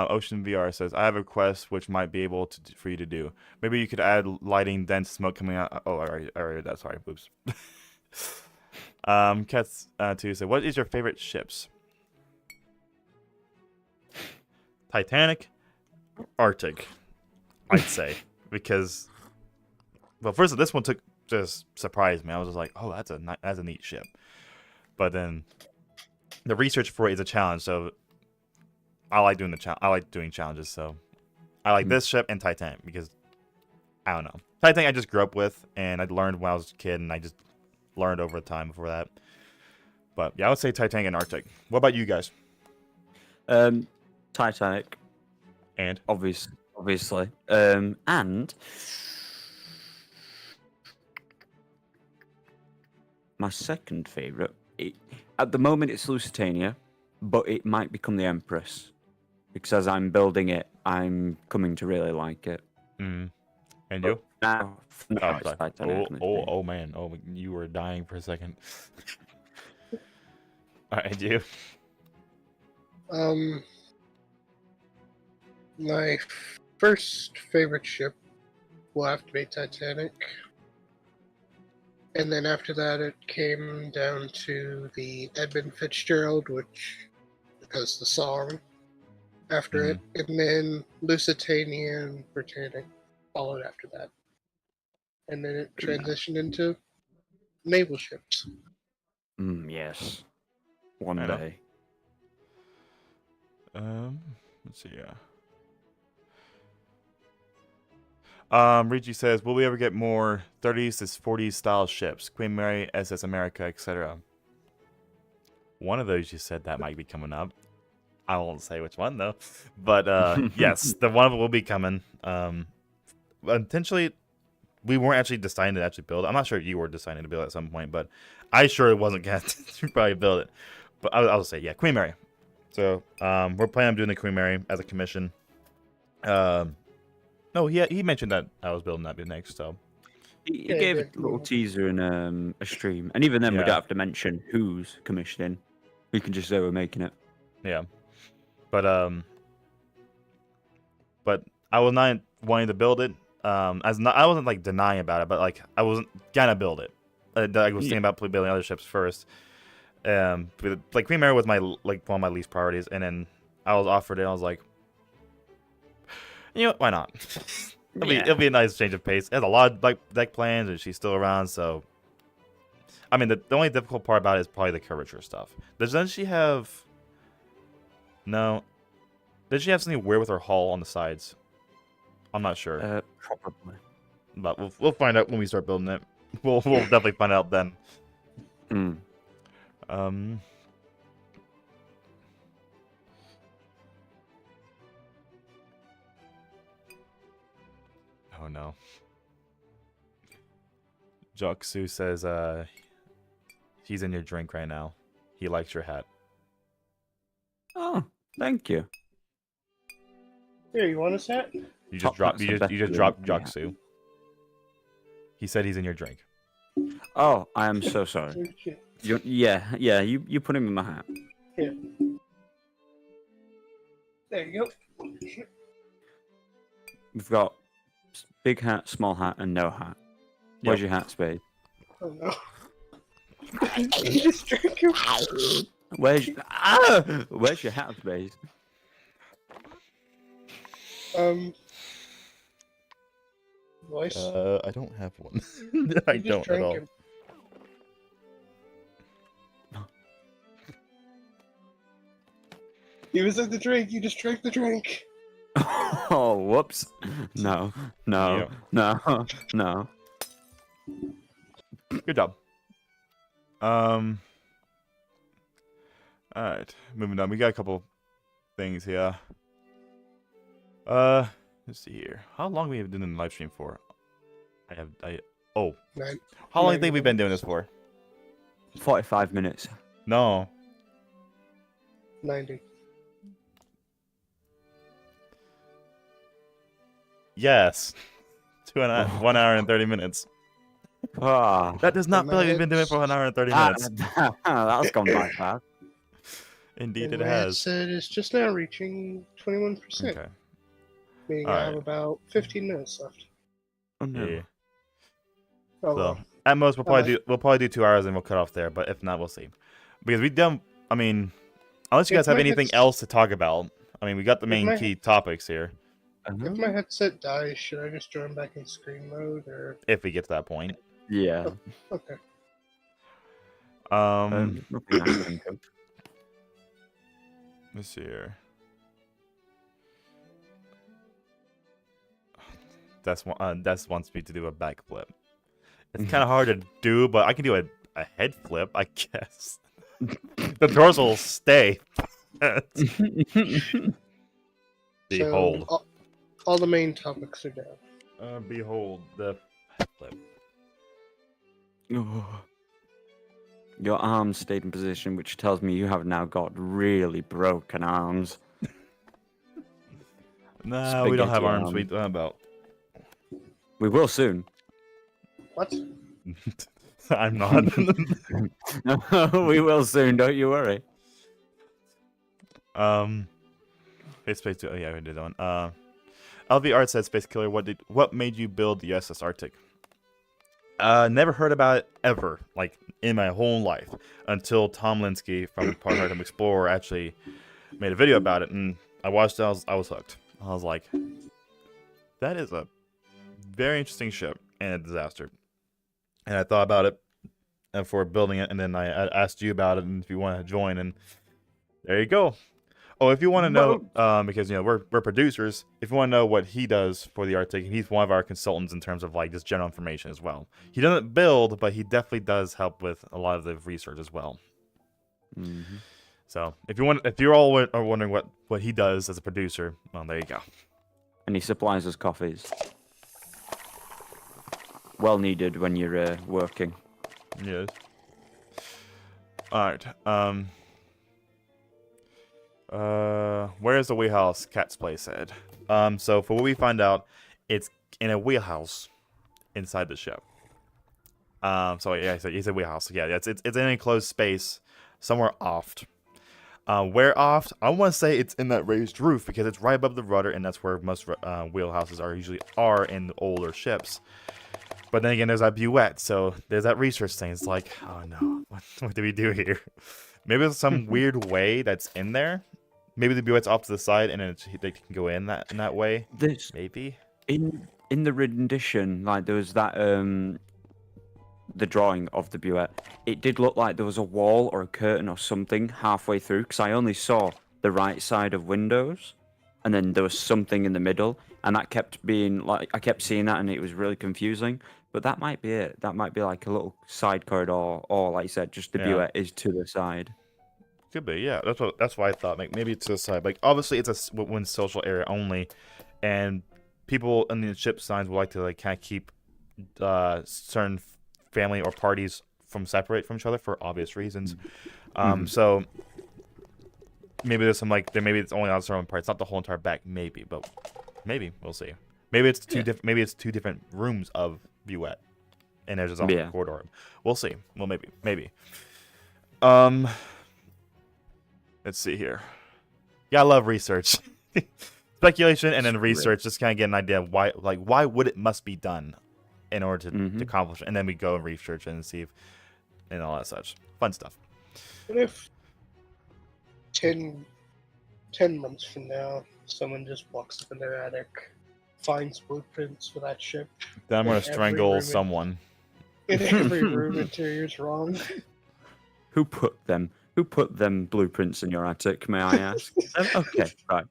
Ocean VR says I have a request which might be able to for you to do. Maybe you could add lighting, dense smoke coming out. Oh, I already read that. Sorry, oops. Cats 2 said, "What is your favorite ships?" Titanic, Arctic, I'd say, because well, first this one just surprised me. I was just like, "Oh, that's a neat ship," but then the research for it is a challenge. So I like doing doing challenges. So I like this ship and Titanic because I don't know. Titanic I just grew up with and I learned when I was a kid, and I just learned over time before that. But yeah, I would say Titanic and Arctic. What about you guys? Titanic, And obviously, and my second favorite. At the moment, it's Lusitania, but it might become the Empress because as I'm building it, I'm coming to really like it. and you? Now, Oh, it's sorry. Titanic. Oh man. Oh, you were dying for a second. All right, you. My first favorite ship will have to be Titanic. And then after that, it came down to the Edmund Fitzgerald, which has the song after it. And then Lusitania and Britannic followed after that. And then it transitioned into naval ships. Yes. One I know. day. Let's see. Ricci says, "Will we ever get more 30s to 40s style ships? Queen Mary, SS America, etc." One of those you said that might be coming up. I won't say which one though, but yes, the one of them will be coming. Intentionally, we weren't actually deciding to actually build it. I'm not sure if you were deciding to build it at some point, but I sure wasn't going to probably build it. But I'll say, yeah, Queen Mary. So we're planning on doing the Queen Mary as a commission. No, he mentioned that I was building that next, so. He Yeah, gave yeah. a little teaser in a stream, and even then, we Yeah. don't have to mention who's commissioning. We can just say we're making it. Yeah, but I was not wanting to build it. I wasn't like denying about it, but like I wasn't gonna build it. I was thinking about building other ships first. But, like Queen Mary was my one of my least priorities, and then I was offered it. And I was like, you know, why not? It'll be a nice change of pace. It has a lot of like deck plans, and she's still around. So, I mean, the only difficult part about it is probably the curvature stuff. Doesn't she have? No. Did she have something weird with her hull on the sides? I'm not sure. Probably. But we'll find out when we start building it. We'll definitely find out then. Oh no. Joksu says he's in your drink right now. He likes your hat. Oh, thank you. Here, you want a set? You just Top dropped hats are better you just than dropped the hat. Joksu. He said he's in your drink. Oh, I am so sorry. You put him in my hat. Here. There you go. We've got big hat, small hat, and no hat. Where's Yep. your hat, Spade? Oh no. You just drank your Where's your hat, Spade? Voice. I don't have one. I You just don't at drank all. it. He was at the drink. You just drank the drink. Oh, whoops. No, no, no, no. Good job. Alright, moving on. We got a couple things here. Let's see here. How long have we been doing the live stream for? Oh. Nine. How long do you 90 think we've been doing minutes. this for? 45 minutes. No. 90. Yes. 1 hour and 30 minutes. Ah, That does not feel like we've been doing it for 1 hour and 30 minutes. that's gone by fast. Indeed, And it my has. headset is just now reaching 21%. Okay. Meaning I Alright. have about 15 minutes left. Oh no. Yeah. Oh, So well. at most we'll probably do 2 hours and we'll cut off there. But if not, we'll see. Because we don't. I mean, unless you If guys have my anything head's- else to talk about. I mean, we got the If main my- key topics here. If my headset dies, should I just join back in screen mode or? If we get to that point. Yeah. Okay. Nothing I can think of. Let's see here. Des wants me to do a backflip. It's kind of hard to do, but I can do a head flip, I guess. The dorsal will stay. Behold. So, all the main topics are down. Behold the head flip. Oh. Your arms stayed in position, which tells me you have now got really broken arms. No, we don't have Spaghetti arms. arm. We don't have about. We will soon. What? I'm not. We will soon, don't you worry. Space 2. Oh yeah, we did that one. LV Art said, "Space Killer, what made you build the USS Arctic?" Never heard about it ever, like in my whole life, until Tom Linsky from Part-Time Explorer actually made a video about it, and I watched it. I was hooked. I was like, that is a very interesting ship and a disaster. And I thought about it and for building it, and then I asked you about it, and if you want to join, and there you go. Oh, if you want to know, because we're producers, if you want to know what he does for the Arctic, he's one of our consultants in terms of like just general information as well. He doesn't build, but he definitely does help with a lot of the research as well. Mm-hmm. So if you're all are wondering what he does as a producer, well, there you go. And he supplies us coffees. Well needed when you're working. Yes. All right. Where's the wheelhouse? Cat's Play said. So for what we find out, it's in a wheelhouse inside the ship. So yeah, he said wheelhouse. Yeah, it's in an enclosed space somewhere aft. Where aft? I want to say it's in that raised roof because it's right above the rudder, and that's where most wheelhouses usually are in the older ships. But then again, there's that Buette, so there's that research thing. It's like, oh no, what do we do here? Maybe there's some weird way that's in there. Maybe the Buette's off to the side, and then they can go in that way. This Maybe. in the rendition, like there was that the drawing of the Buette. It did look like there was a wall or a curtain or something halfway through, because I only saw the right side of windows, and then there was something in the middle, and that kept being like I kept seeing that, and it was really confusing. But that might be it. That might be like a little side corridor, or like you said, just the Yeah. Buette is to the side. Could be, yeah. That's why I thought. Like maybe it's to the side. Like obviously it's a one social area only, and people in the ship signs would like to like kind of keep certain family or parties from separate from each other for obvious reasons. So maybe there's some like maybe it's only on certain parts, not the whole entire back. Maybe, but maybe we'll see. Maybe it's maybe it's two different rooms of Buette, and there's just a corridor. We'll see. Well, maybe. Let's see here. Yeah, I love research. speculation and then It's research, just kind of get an idea of why would it must be done in order to accomplish it, and then we go and research and see if and all that such fun stuff. What if 10 months from now, someone just walks up in their attic, finds blueprints for that ship, Then I'm gonna every strangle room someone. and every room interior's wrong? Who put them? Who put them blueprints in your attic? May I ask? Okay, right.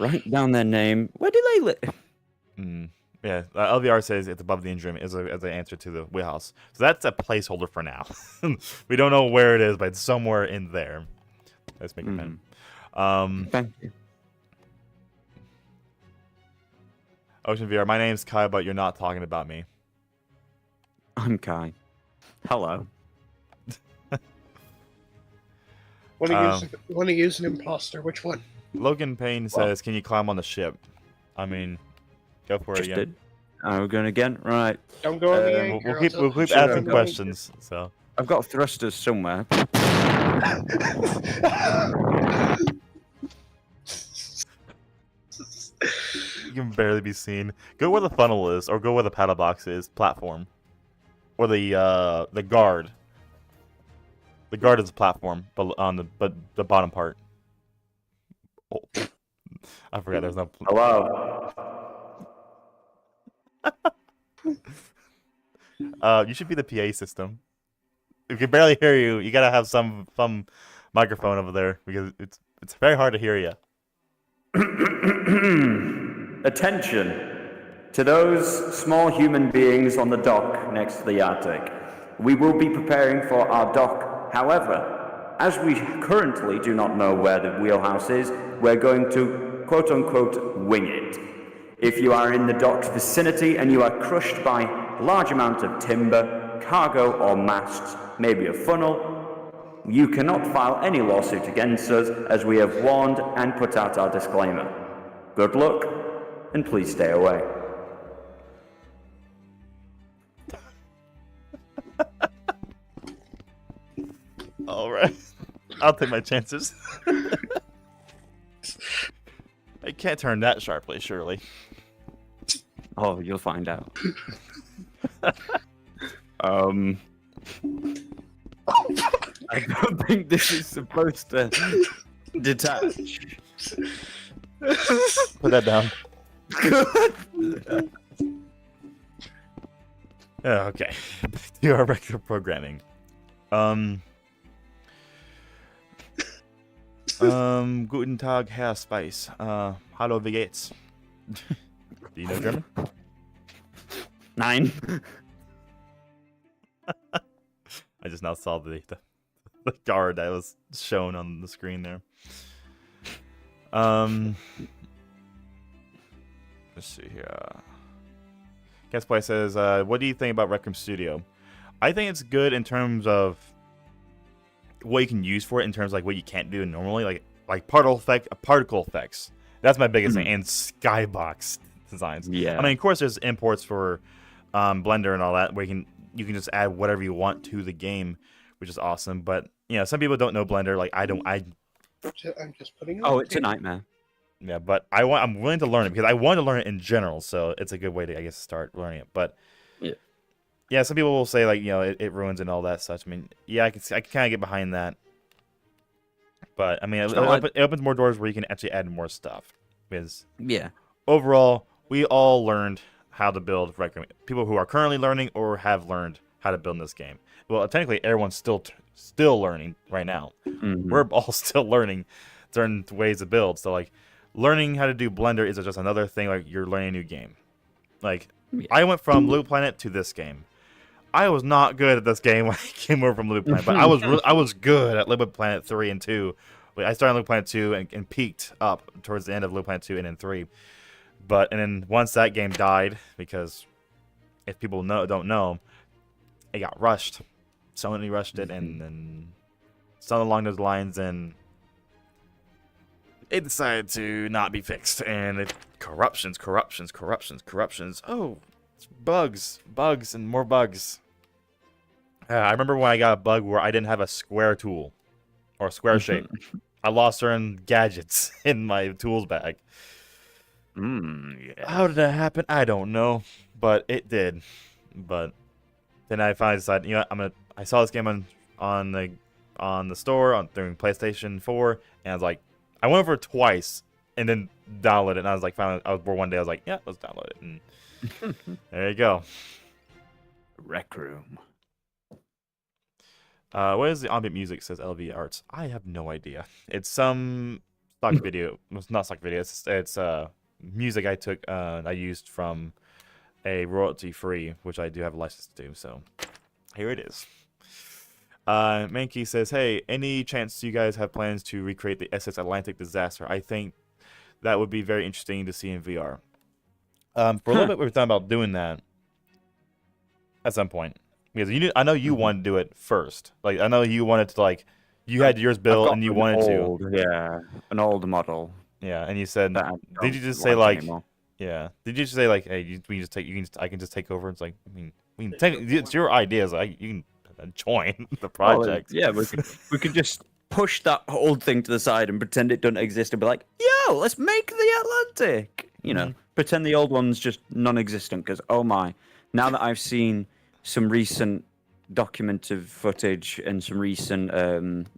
Write down their name. Where do they live? Yeah, LVR says it's above the engine room as an answer to the wheelhouse. So that's a placeholder for now. We don't know where it is, but it's somewhere in there. Let's make it pen. Thank you. Ocean VR, my name's Kai, but you're not talking about me. I'm Kai. Hello. Want to use an imposter? Which one? Logan Payne says, "Can you climb on the ship?" I mean, go for it Just again. did. We're going again. Right. Don't go on the We'll anchor. we'll keep Sure, asking okay. questions. So I've got thrusters somewhere. you can barely be seen. Go where the funnel is, or go where the paddle box is. Platform, or the guard. The guard is the platform, but on the bottom part. Oh. I forgot there's no. Hello. You should be the PA system. We can barely hear you. You gotta have some microphone over there because it's very hard to hear you. Attention to those small human beings on the dock next to the Arctic. We will be preparing for our dock. However, as we currently do not know where the wheelhouse is, we're going to quote-unquote wing it. If you are in the dock's vicinity and you are crushed by a large amount of timber, cargo or masts, maybe a funnel, you cannot file any lawsuit against us as we have warned and put out our disclaimer. Good luck, and please stay away. Alright. I'll take my chances. I can't turn that sharply, surely. Oh, you'll find out. I don't think this is supposed to detach. Put that down. Okay. Back to our regular programming. Guten Tag, Herr Spice. Hallo, wie geht's? Do you know German? 9. I just now saw the guard that was shown on the screen there. Let's see here. Guestplay says, what do you think about Rec Room Studio? I think it's good in terms of what you can use for it, in terms of like what you can't do normally, like particle effects. That's my biggest thing, and skybox designs. Yeah. I mean, of course, there's imports for Blender and all that, where you can just add whatever you want to the game, which is awesome. But you know, some people don't know Blender. Like I don't. I'm just putting. Oh, it's a nightmare. Yeah, but I'm willing to learn it because I want to learn it in general. So it's a good way to, I guess, start learning it. But yeah, some people will say like, you know, it ruins and all that such. I mean, yeah, I can kind of get behind that. But I mean, it opens more doors where you can actually add more stuff. Because overall, we all learned how to build Rec Room. People who are currently learning or have learned how to build this game. Well, technically, everyone's still learning right now. We're all still learning certain ways to build. So like, learning how to do Blender is just another thing. Like you're learning a new game. Like I went from Little Planet to this game. I was not good at this game when I came over from Little Planet, but I was good at Little Planet 3 and 2. I started Little Planet 2 and peaked up towards the end of Little Planet 2 and then 3. And then once that game died, because if people don't know, it got rushed. Sony rushed it, and then something along those lines, and it decided to not be fixed. And corruptions. Oh, it's bugs, and more bugs. I remember when I got a bug where I didn't have a square tool or square shape. I lost certain gadgets in my tools bag. Yes. How did that happen? I don't know, but it did. But then I finally decided, I saw this game on the store during PlayStation 4, and I was like, I went over it twice, and then downloaded it. And I was like, finally, I was bored one day. I was like, yeah, let's download it. And there you go. Rec Room. What is the ambient music? Says LV Arts. I have no idea. It's some stock video. It's not stock video. It's music I used from a royalty free, which I do have a license to. So here it is. Mankey says, "Hey, any chance you guys have plans to recreate the SS Atlantic disaster? I think that would be very interesting to see in VR." For a little bit, we were talking about doing that at some point. Because I know you wanted to do it first. Like, I know you wanted to, like, you had yours built and you wanted to. Yeah, an old model. Yeah, and you said, That I did you don't just say, like, anymore. yeah. Did you just say, like, hey, I can just take over? It's like, I mean, it's your ideas. Like, you can join the project. Well, yeah, we could just push that old thing to the side and pretend it doesn't exist and be like, yo, let's make the Atlantic. You know, pretend the old one's just non-existent because, oh my, now that I've seen some recent documented footage and some recent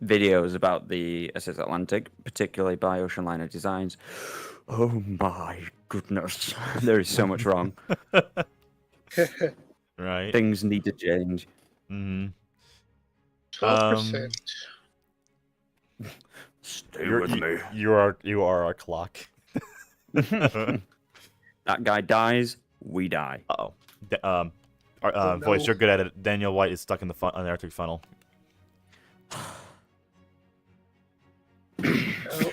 videos about the SS Atlantic, particularly by Ocean Liner Designs, oh my goodness, there is so much wrong. Right. Things need to change. 12%. Stay with me. You are our clock. That guy dies, we die. Uh-oh. Oh, Voice, no. you're good at it. Daniel White is stuck in the Arctic funnel. Oh,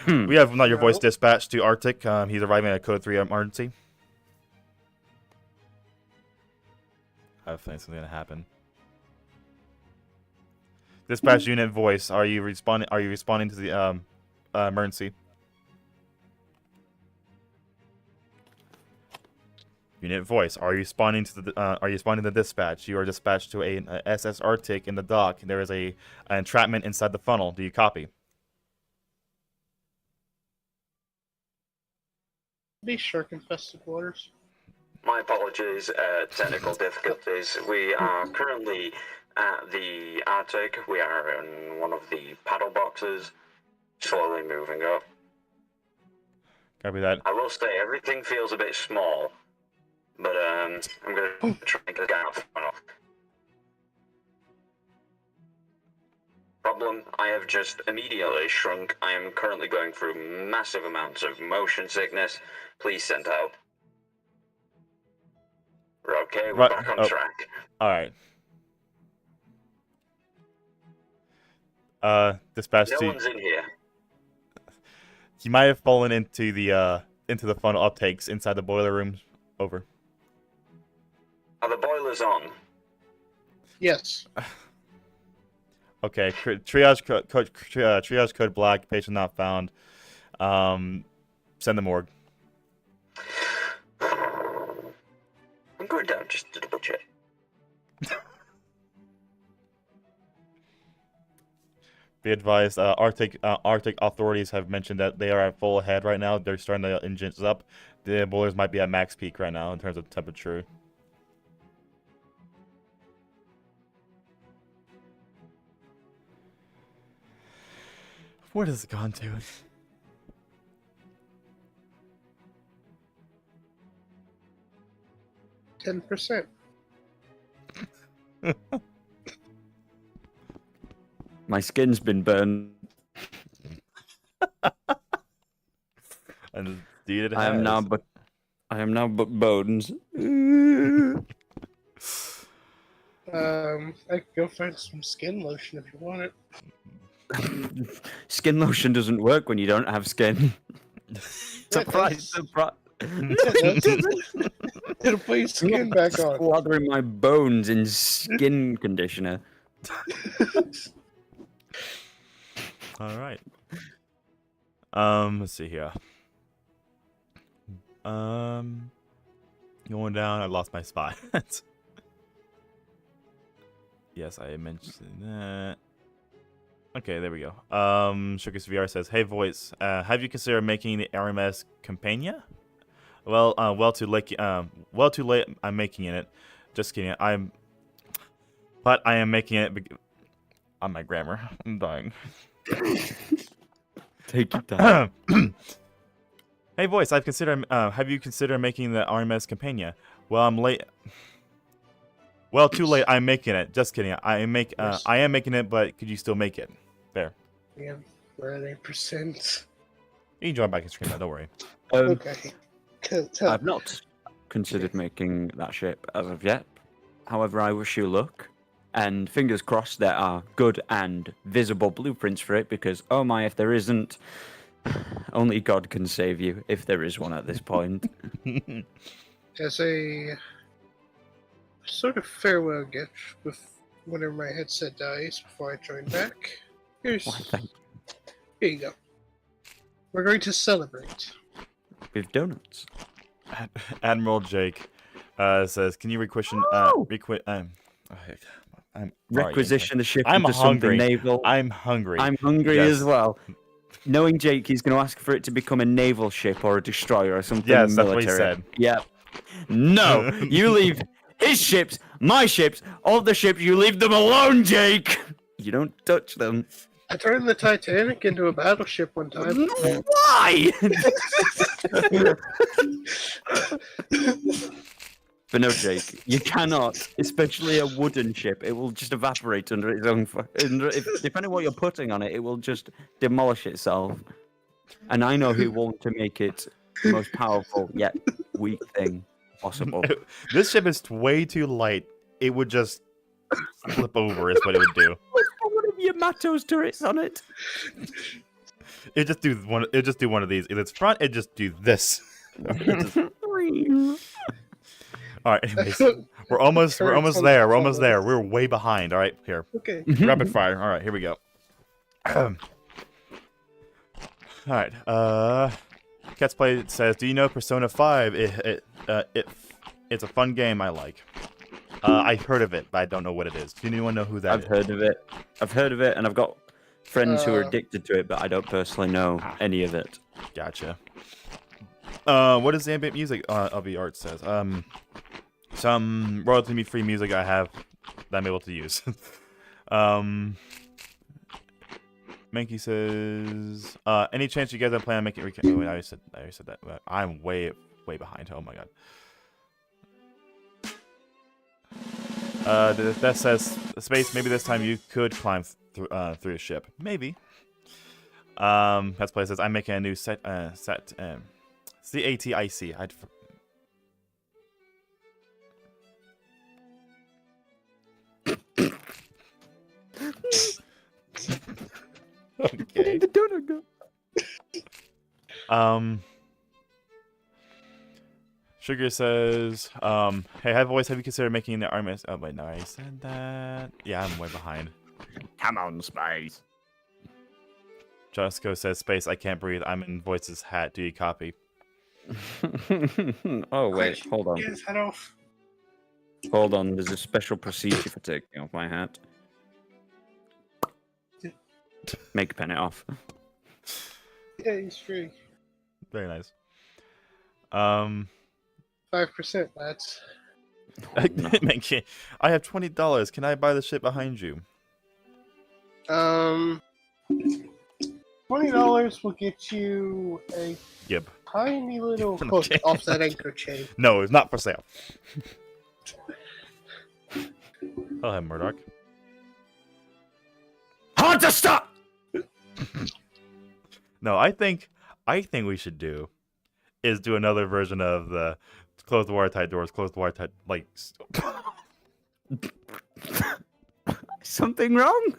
We have not your voice No. dispatched to Arctic. He's arriving at Code 3 emergency. I have a feeling something's gonna happen. Dispatch unit voice. Are you responding? Are you responding to the emergency? Unit voice. Are you responding to the? Are you responding to the dispatch? You are dispatched to a SS Arctic in the dock. There is an entrapment inside the funnel. Do you copy? These shark-infested waters. My apologies, technical difficulties. We are currently at the Arctic. We are in one of the paddle boxes, slowly moving up. Copy that. I will say everything feels a bit small, but I'm going to try and get out of funnel. Problem, I have just immediately shrunk. I am currently going through massive amounts of motion sickness. Please send help. We're okay, we're Right, back on oh. track. All right. Dispatch No to. one's in here. You might have fallen into the funnel uptakes inside the boiler room. Over. Are the boilers on? Yes. Okay. Triage code black. Patient not found. Send the morgue. I'm going down just to double check. Be advised, Arctic authorities have mentioned that they are at full ahead right now. They're starting the engines up. The boilers might be at max peak right now in terms of temperature. What has it gone to? 10%. My skin's been burned. And indeed it I am now but bones. I could go find some skin lotion if you want it. Skin lotion doesn't work when you don't have skin. Surprise, surprise. It'll put your skin back on. Slathering my bones in skin conditioner. All right. Let's see here. Going down. I lost my spot. Yes, I mentioned that. Okay, there we go. Showcase VR says, "Hey, voice. Have you considered making the RMS Campania? well too late. Well too late. I'm making it. Just kidding. But I am making it. On my grammar, I'm dying. Take your time. Hey, voice. Have you considered making the RMS Campania? Well, I'm late. Well, too late. I'm making it. Just kidding. I am making it, but could you still make it? There. Yeah, we're at 8%. You can join back and stream that. Don't worry. Okay. I've not considered making that ship as of yet. However, I wish you luck. And fingers crossed there are good and visible blueprints for it, because, oh my, if there isn't, only God can save you, if there is one at this point. As a sort of farewell gift, with whenever my headset dies before I join back, here you go. We're going to celebrate. With donuts. Admiral Jake says, "Can you requisition? Requisition the ship I'm into hungry. something naval. I'm hungry. I'm hungry Yes. as well. Knowing Jake, he's going to ask for it to become a naval ship or a destroyer or something Yes, military. that's what he said. Yep. No, you leave his ships, my ships, all the ships, you leave them alone, Jake! You don't touch them. I turned the Titanic into a battleship one time. Why? But no, Jake, you cannot, especially a wooden ship. It will just evaporate under its own. Depending on what you're putting on it, it will just demolish itself. And I know who wants to make it the most powerful yet weak thing possible. This ship is way too light. It would just flip over. Is what it would do. Let's put one of your Matos turrets on it. It just do one. It just do one of these. If it's front, it just do this. All right, anyways, we're almost there. We're almost there. We're way behind. All right, here. Okay. Rapid fire. All right, here we go. All right. Cat's Play says, "Do you know Persona 5? It's a fun game I like. I've heard of it, but I don't know what it is. Does anyone know who that is? I've heard of it, and I've got friends who are addicted to it, but I don't personally know any of it. Gotcha. What is the ambient music? LB Art says, some royalty-free music I have that I'm able to use. Mankey says, any chance you guys are planning on making? Oh, wait, I already said that. I'm way behind. Oh my god. That says space. Maybe this time you could climb through a ship. Maybe. That's Play says, I'm making a new set. CATIC. Okay. Sugar says, hey, hi voice, have you considered making the RMS? Oh wait, no, I said that. Yeah, I'm way behind. Come on, Space. Josco says, Space, I can't breathe. I'm in Voice's hat. Do you copy? Oh wait, hold on. Get his head off. Hold on, there's a special procedure for taking off my hat. Make pen it off. Yeah, he's free. Very nice. 5%, lads. No. I have $20. Can I buy the shit behind you? $20 will get you a Yep. tiny little Okay. hook off that anchor chain. No, it's not for sale. I'll have Murdoch. Hunter, stop! No, I think we should do another version of the close the watertight doors, close the watertight like. Something wrong?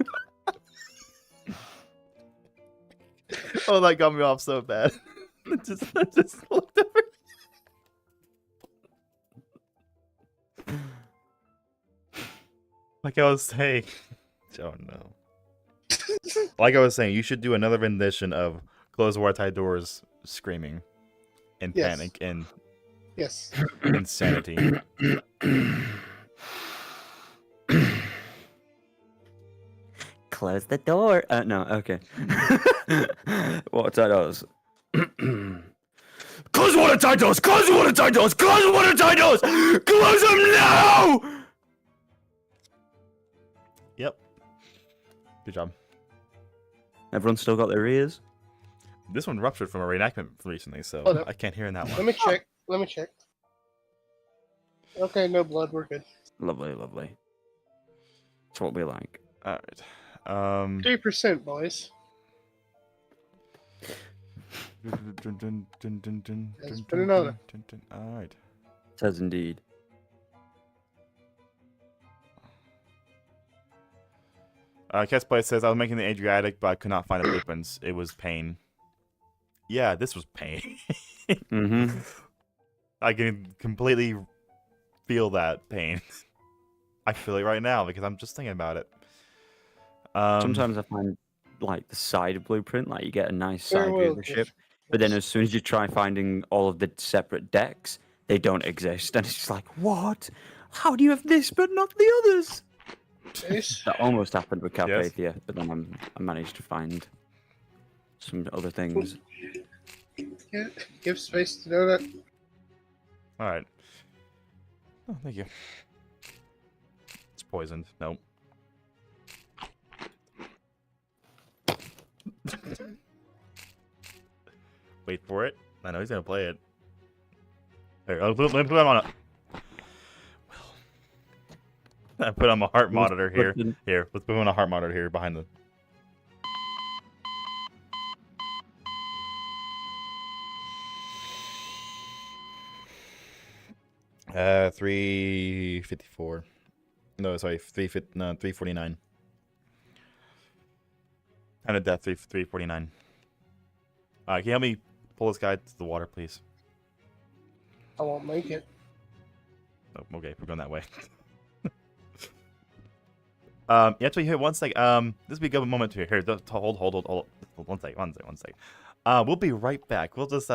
Oh, that got me off so bad. I just looked over. Like I was saying, oh no. Like I was saying, you should do another rendition of close the watertight doors, screaming, and Yes. panic and Yes. insanity. Close the door. No, okay. Watertight doors. Close watertight want to tie doors! Close the water tie doors! Close the water tie doors! Close them now! Yep. Good job. Everyone's still got their ears? This one ruptured from a reenactment recently, so Hold up. I can't hear in that Let one. me check. Let me check. Okay, no blood. We're good. Lovely, lovely. That's what we like. All right. 3%, boys. It's been another. All right. It says indeed. Cat's says, I was making the Adriatic, but I could not find the blueprints. It was pain. Yeah, this was pain. Mm-hmm. I can completely feel that pain. I feel it right now because I'm just thinking about it. Sometimes I find, like, the side blueprint, like, you get a nice side view Farewell, of the ship, but then as soon as you try finding all of the separate decks, they don't exist. And it's just like, what? How do you have this but not the others? Ace. That almost happened with Yes. Carpathia, but then I managed to find some other things. Yeah, give space to know that. All right. Oh, thank you. It's poisoned. Nope. Wait for it. I know he's gonna play it. Here, let me put him on it. I put on my heart monitor here. Here, let's put him on a heart monitor here behind the. 354. No, sorry, 349. And a death, 349. Can you help me pull this guy to the water, please? I won't make it. Oh, okay, we're going that way. Actually, here, one sec. This will be a good moment here. Here, hold. One sec. We'll be right back. We'll just,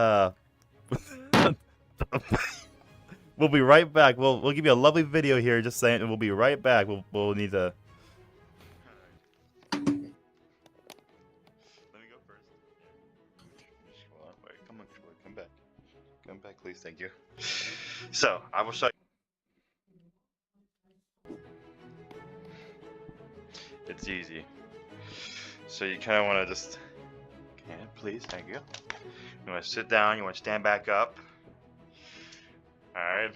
we'll be right back. We'll give you a lovely video here, just saying, and we'll be right back. We'll need to. Let me go first. Hold on, wait, come on, come back. Come back, please. Thank you. So, I will show you. It's easy. So you kind of want to just. Okay, please, thank you. You want to sit down. You want to stand back up. All right.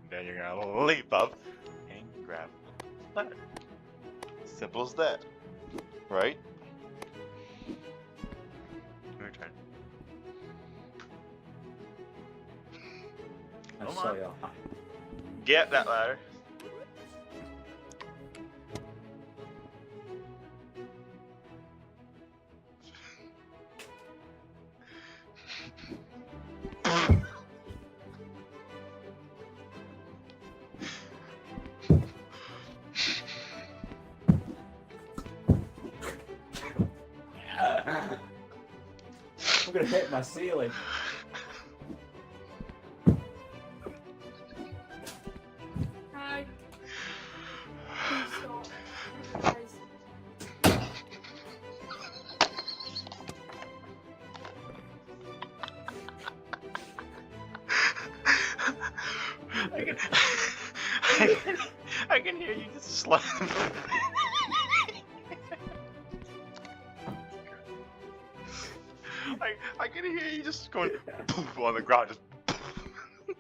Then you're gonna leap up and grab the ladder. Simple as that, right? Your turn. Come on. Get that ladder. I'm gonna hit my ceiling. Hi. Please stop. Guys. I can hear you just slap. I can hear you just going poof on the ground, just poof.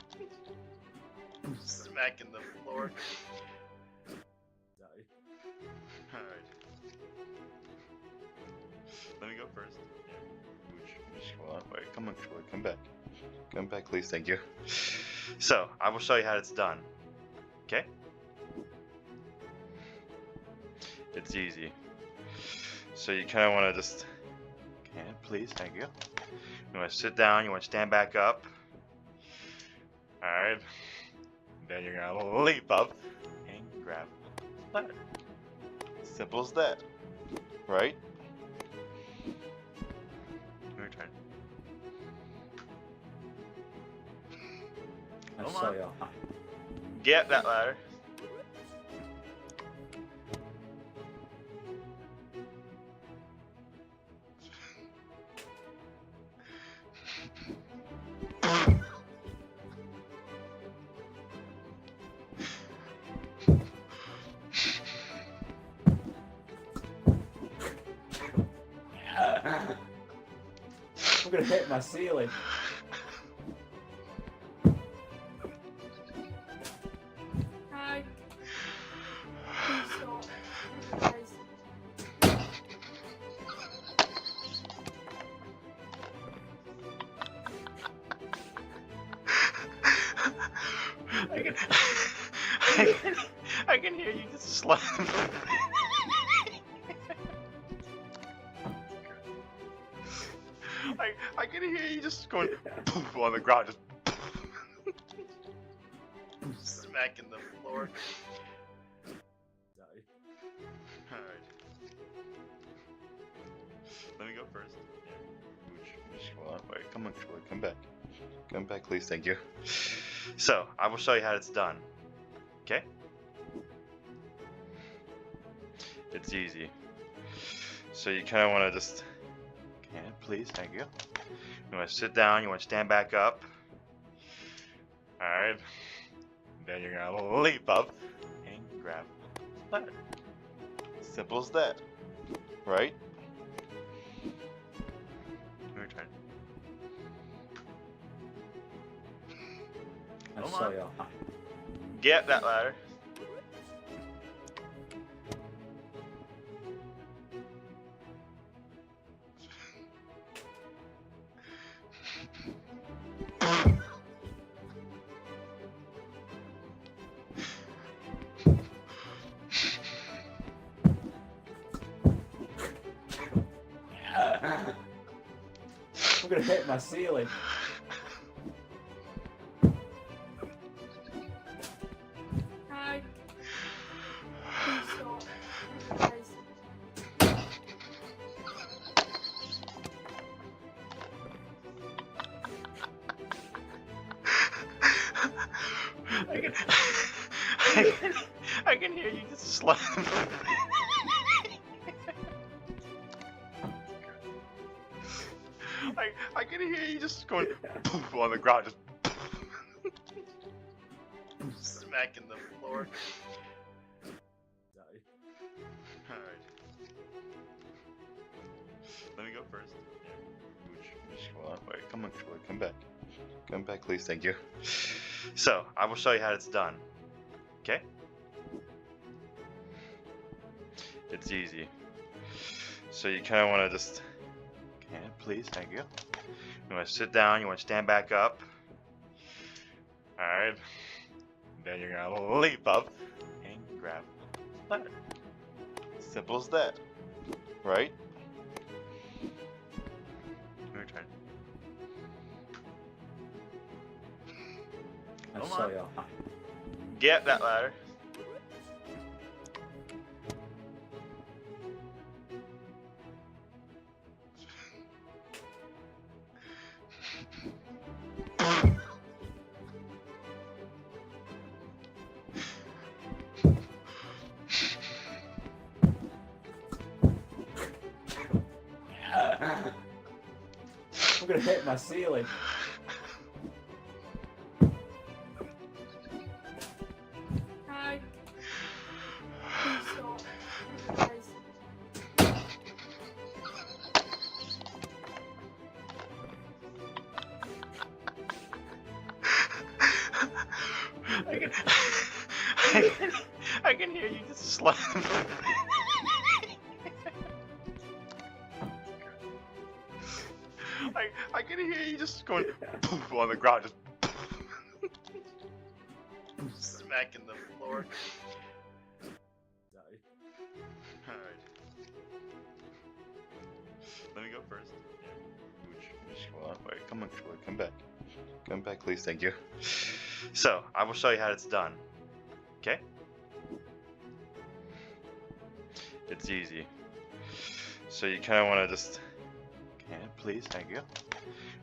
Smacking the floor. Alright. Let me go first. Hold on, wait, come on, come back. Come back, please, thank you. So, I will show you how it's done. Okay? It's easy. So you kind of want to just. Okay, please, thank you. You want to sit down. You want to stand back up. All right. Then you're gonna leap up and grab the ladder. Simple as that, right? Your turn. Come on. Get that ladder. I'm gonna hit my ceiling. Hi. Please stop. Guys. I can, I can hear you just slap. I can hear you just going poof on the ground, just smacking the floor. Alright. Let me go first. Hold on, wait, come on, Troy, come back. Come back, please, thank you. So, I will show you how it's done. Okay? It's easy. So you kind of want to just... Okay, please, thank you. You want to sit down, you want to stand back up. Alright. Then you're going to leap up and grab the ladder. Simple as that. Right? Your turn. I Come saw on. you. Get that ladder. I'm gonna hit my ceiling. Hi. Please stop. Guys. I can hear you just slap. I can hear you just going poof on the ground, just smacking the floor. Alright. Let me go first. Hold on, wait, come on, Troy, come back. Come back, please, thank you. So, I will show you how it's done. Okay? It's easy. So you kind of want to just... Okay, please, thank you. You want to sit down, you want to stand back up. Alright. Then you're going to leap up and grab the ladder. Simple as that. Right? Your turn. I Come saw on. you. Get that ladder. I'm gonna hit my ceiling. Hi. Please stop. Guys. I can hear you just slap. I can hear you just going poof on the ground, just smacking the floor. Alright. Let me go first. Hold on, wait, come on, Troy, come back. Come back, please, thank you. So, I will show you how it's done. Okay? It's easy. So you kind of want to just... Okay, please, thank you.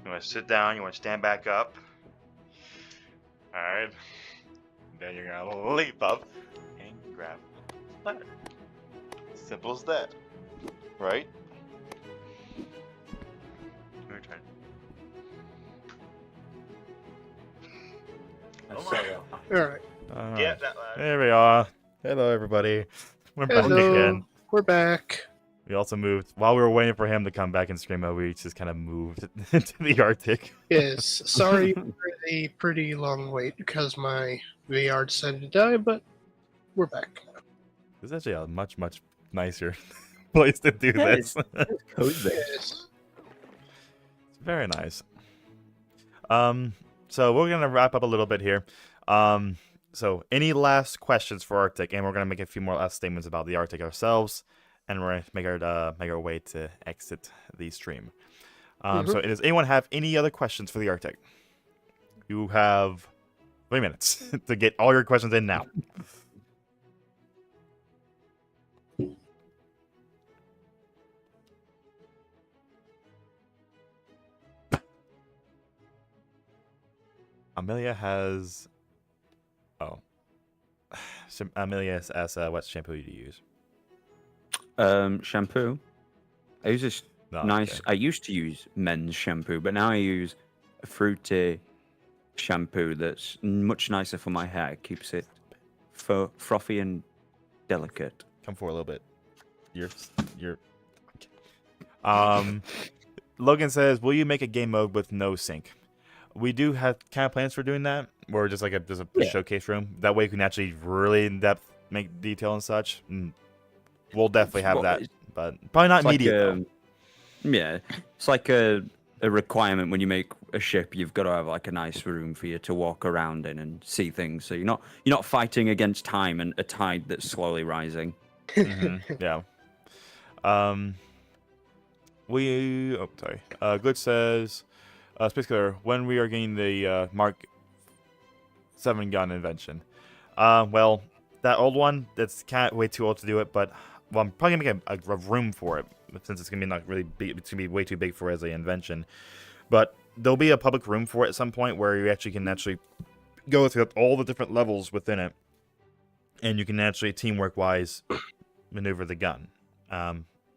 You want to sit down, you want to stand back up. Alright. Then you're going to leap up and grab the ladder. Simple as that. Right? Your turn. I Come saw on. you. Alright. Get that ladder. There we are. Hello, everybody. We're back Hello. again. We're back. We also moved while we were waiting for him to come back in Screamo. We just kind of moved into the Arctic. Yes, sorry for the pretty long wait because my VR decided to die, but we're back. This is actually a much nicer place to do Yeah, this. it's cozy. Yes. Very nice. So we're gonna wrap up a little bit here. So any last questions for Arctic, and we're gonna make a few more last statements about the Arctic ourselves, and we're gonna make our way to exit the stream. So does anyone have any other questions for the Arctic? You have 3 minutes to get all your questions in now. Amelia has. Oh. Amelia asks, what shampoo do you use? Shampoo. I use this No, nice. okay. I used to use men's shampoo, but now I use a fruity shampoo that's much nicer for my hair. It keeps it frothy and delicate. Come forward a little bit. You're. Logan says, "Will you make a game mode with no sync?" We do have kind of plans for doing that. Or just like a Yeah. showcase room. That way, we can actually really in depth make detail and such. We'll definitely have that, but probably not It's like immediate. yeah, it's like a requirement when you make a ship. You've got to have like a nice room for you to walk around in and see things. So you're not fighting against time and a tide that's slowly rising. Yeah. Oh, sorry. Glitch says, Space Killer, when we are getting the Mark 7 gun invention. Well, that old one, that's kind of way too old to do it, but well, I'm probably gonna make a room for it since it's gonna be not really big, it's gonna be way too big for as an invention. But there'll be a public room for it at some point where you actually can go through all the different levels within it, and you can actually teamwork wise maneuver the gun,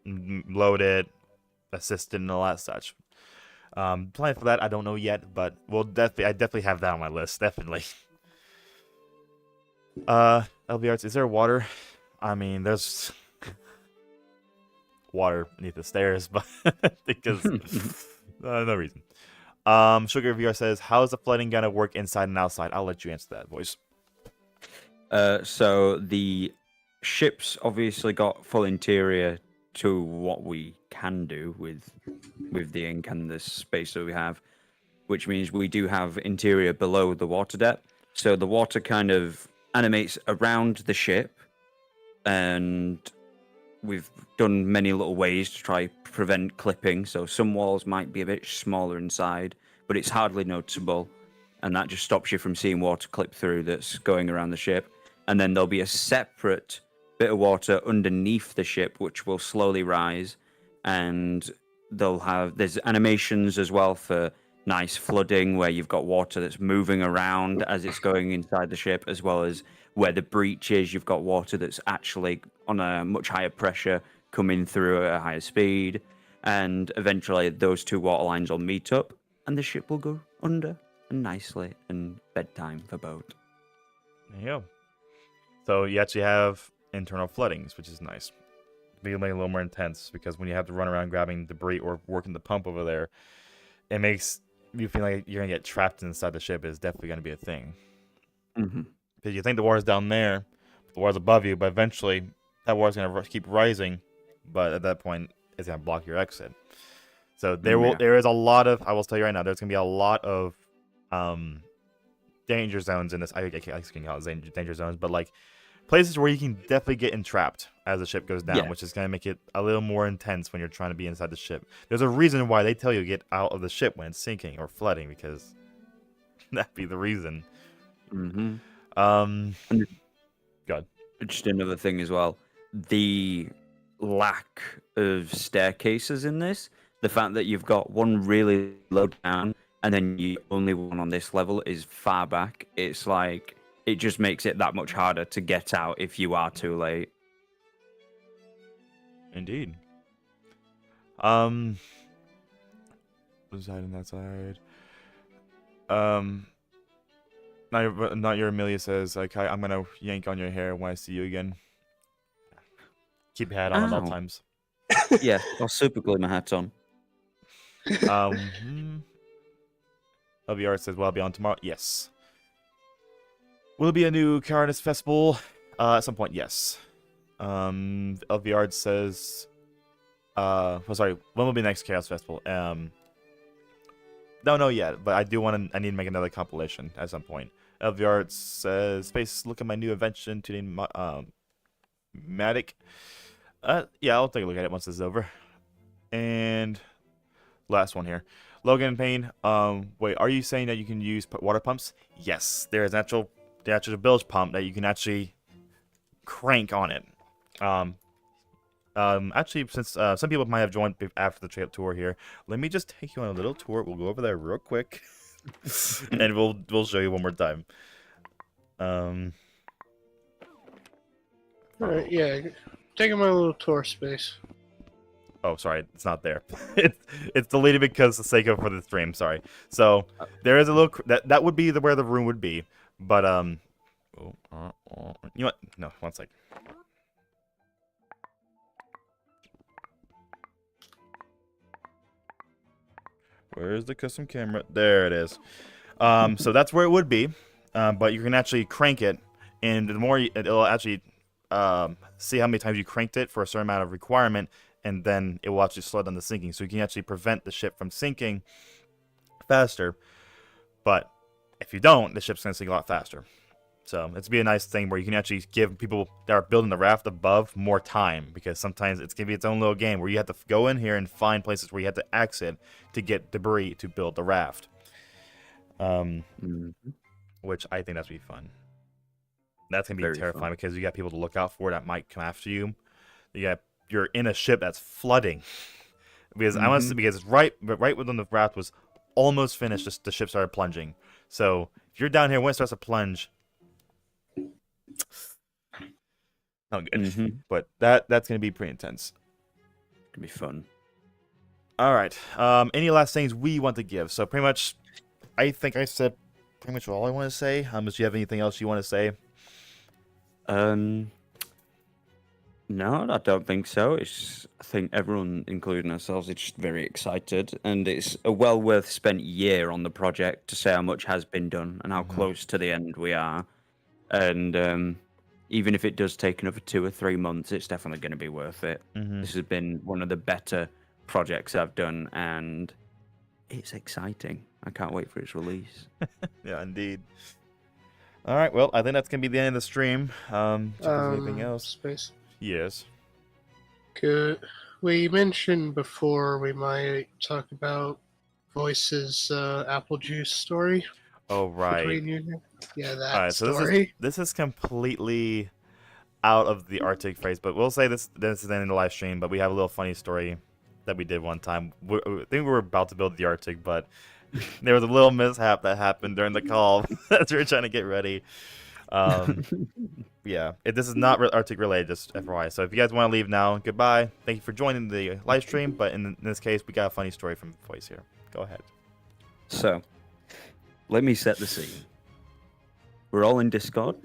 load it, assist it, and all that such. Plan for that, I don't know yet, but I definitely have that on my list, definitely. LBRs, is there water? I mean, there's water beneath the stairs, but because no reason. Sugar VR says, "How is the flooding gonna work inside and outside?" I'll let you answer that, boys. So the ship's obviously got full interior to what we can do with the ink and the space that we have, which means we do have interior below the water depth. So the water kind of animates around the ship, and we've done many little ways to try prevent clipping. So some walls might be a bit smaller inside, but it's hardly noticeable, and that just stops you from seeing water clip through that's going around the ship. And then there'll be a separate bit of water underneath the ship, which will slowly rise, and there's animations as well for nice flooding where you've got water that's moving around as it's going inside the ship, as well as where the breach is, you've got water that's actually on a much higher pressure coming through at a higher speed, and eventually those two water lines will meet up and the ship will go under and nicely, and bedtime for boat. There you go. So you actually have internal floodings, which is nice. Be make it a little more intense because when you have to run around grabbing debris or working the pump over there, it makes you feel like you're gonna get trapped inside the ship. Is definitely gonna be a thing. Mm-hmm. Because you think the water's down there, the water's above you, but eventually that water's gonna keep rising. But at that point, it's gonna block your exit. So there is a lot of, I will tell you right now, there's gonna be a lot of danger zones in this. I guess you can call it danger zones, but like places where you can definitely get entrapped as the ship goes down, Yeah. which is gonna make it a little more intense when you're trying to be inside the ship. There's a reason why they tell you to get out of the ship when it's sinking or flooding, because that'd be the reason. Mm-hmm. God. Just another thing as well, the lack of staircases in this, the fact that you've got one really low down and then you only one on this level is far back. It's like it just makes it that much harder to get out if you are too late. Indeed. This side and that side. Not your Amelia says, like, I'm gonna yank on your hair when I see you again. Keep your hat on at all Ow. times. Yeah, I'll super glue my hat on. LVR says, "Well, I'll be on tomorrow." Yes. Will there be a new Caranus festival? At some point, yes. LVR says, well, sorry, when will be the next Chaos Festival? Don't know yet, but I need to make another compilation at some point. LVR says, "Space, look at my new invention to name Matic." Yeah, I'll take a look at it once this is over. And last one here. Logan Payne, wait, are you saying that you can use water pumps? Yes, there is the actual bilge pump that you can actually crank on it. Actually, since some people might have joined after the tour here, let me just take you on a little tour. We'll go over there real quick, and we'll show you one more time. Alright, yeah. Take him on a little tour space. Oh, sorry, it's not there. it's deleted because the sake of for the stream. Sorry. So there is a little that would be where the room would be, but you know what? No, one sec. Where's the custom camera? There it is. So that's where it would be, but you can actually crank it, and the more it'll actually see how many times you cranked it for a certain amount of requirement, and then it will actually slow down the sinking. So you can actually prevent the ship from sinking faster. But if you don't, the ship's going to sink a lot faster. So it's be a nice thing where you can actually give people that are building the raft above more time, because sometimes it's going to be its own little game where you have to go in here and find places where you have to exit to get debris to build the raft. Which I think that's going to be fun. That's going to be Very terrifying fun. because you got people to look out for that might come after you. You're in a ship that's flooding. Because I want to, because right when the raft was almost finished, the ship started plunging. So if you're down here when it starts to plunge, not good. But that's going to be pretty intense. It'll be fun. All right. Any last things we want to give? So pretty much, I think I said pretty much all I want to say. Do you have anything else you want to say? No, I don't think so. I think everyone, including ourselves, is just very excited, and it's a well worth spent year on the project to say how much has been done and how close to the end we are. And even if it does take another 2 or 3 months, it's definitely going to be worth it. This has been one of the better projects I've done, and it's exciting. I can't wait for its release. Yeah, indeed. All right. Well, I think that's going to be the end of the stream. Anything else? Space. Yes. Good. We mentioned before we might talk about Voice's apple juice story. Oh, right. Between you. Yeah, that All right. So story. this is completely out of the Arctic phase, but we'll say this is the end of the live stream. But we have a little funny story that we did one time. I think we were about to build the Arctic, but there was a little mishap that happened during the call as we were trying to get ready. Yeah, this is not Arctic related, just FYI. So if you guys want to leave now, goodbye. Thank you for joining the live stream. But in this case, we got a funny story from Voice here. Go ahead. So, let me set the scene. We're all in Discord.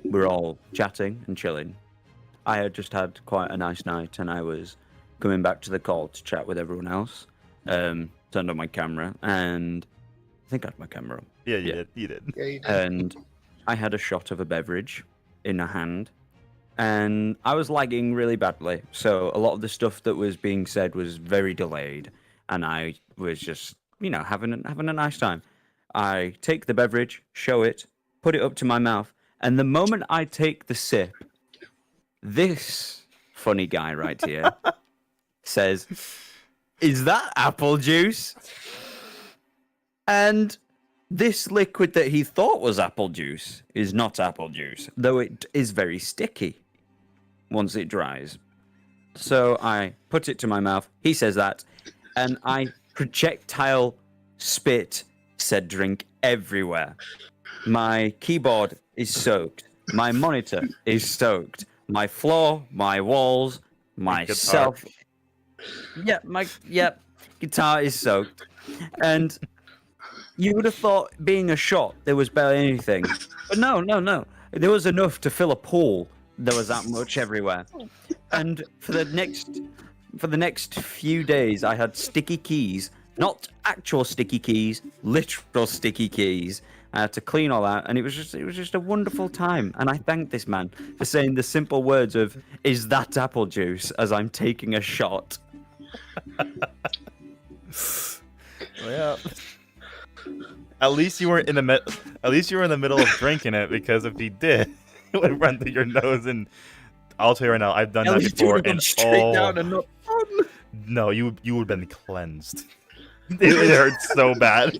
We're all chatting and chilling. I had just had quite a nice night, and I was coming back to the call to chat with everyone else. Turned on my camera, and I think I had my camera on. Yeah, you did. You did. Yeah, you did. And I had a shot of a beverage in a hand, and I was lagging really badly. So a lot of the stuff that was being said was very delayed, and I was just, having a nice time. I take the beverage, show it, put it up to my mouth, and the moment I take the sip, this funny guy right here says, "Is that apple juice?" And this liquid that he thought was apple juice is not apple juice, though it is very sticky once it dries. So I put it to my mouth. He says that, and I projectile spit said drink everywhere. My keyboard is soaked. My monitor is soaked. My floor, my walls, myself. Guitar is soaked. And you would have thought, being a shot, there was barely anything. But no. There was enough to fill a pool. There was that much everywhere. And for the next few days, I had sticky keys, not actual sticky keys, literal sticky keys. I had to clean all that, and it was just a wonderful time. And I thank this man for saying the simple words of "Is that apple juice?" as I'm taking a shot. Yeah. At least you weren't in the At least you were in the middle of drinking it, because if he did, it would run through your nose. And I'll tell you right now, I've done that before. And not no, you would have been cleansed. It hurt so bad.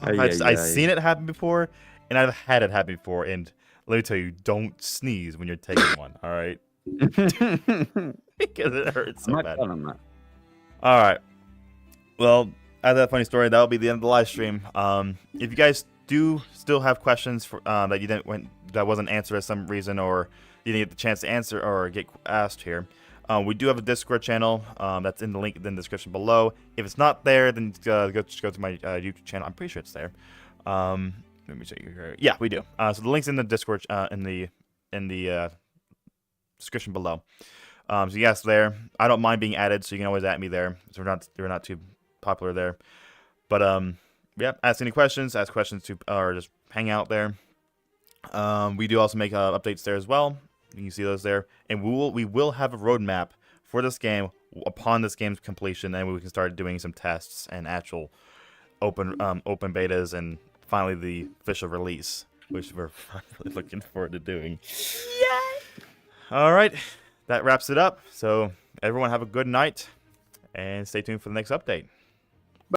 I've seen it happen before, and I've had it happen before. And let me tell you, don't sneeze when you're taking one. All right, because it hurts so bad. All right. Well, as that funny story, that'll be the end of the live stream. If you guys do still have questions for, that wasn't answered for some reason, or you didn't get the chance to answer or get asked here, we do have a Discord channel that's in the link in the description below. If it's not there, then just go to my YouTube channel. I'm pretty sure it's there. Let me check here. Yeah, we do. So the link's in the Discord in the description below. So yes, there. I don't mind being added, so you can always add me there. So we're not too popular there. But yeah, ask any questions. Ask questions to or just hang out there. We do also make updates there as well. You can see those there, and we will have a roadmap for this game upon this game's completion, and we can start doing some tests and actual open betas, and finally the official release, which we're really looking forward to doing. Yay! All right, that wraps it up. So everyone have a good night, and stay tuned for the next update.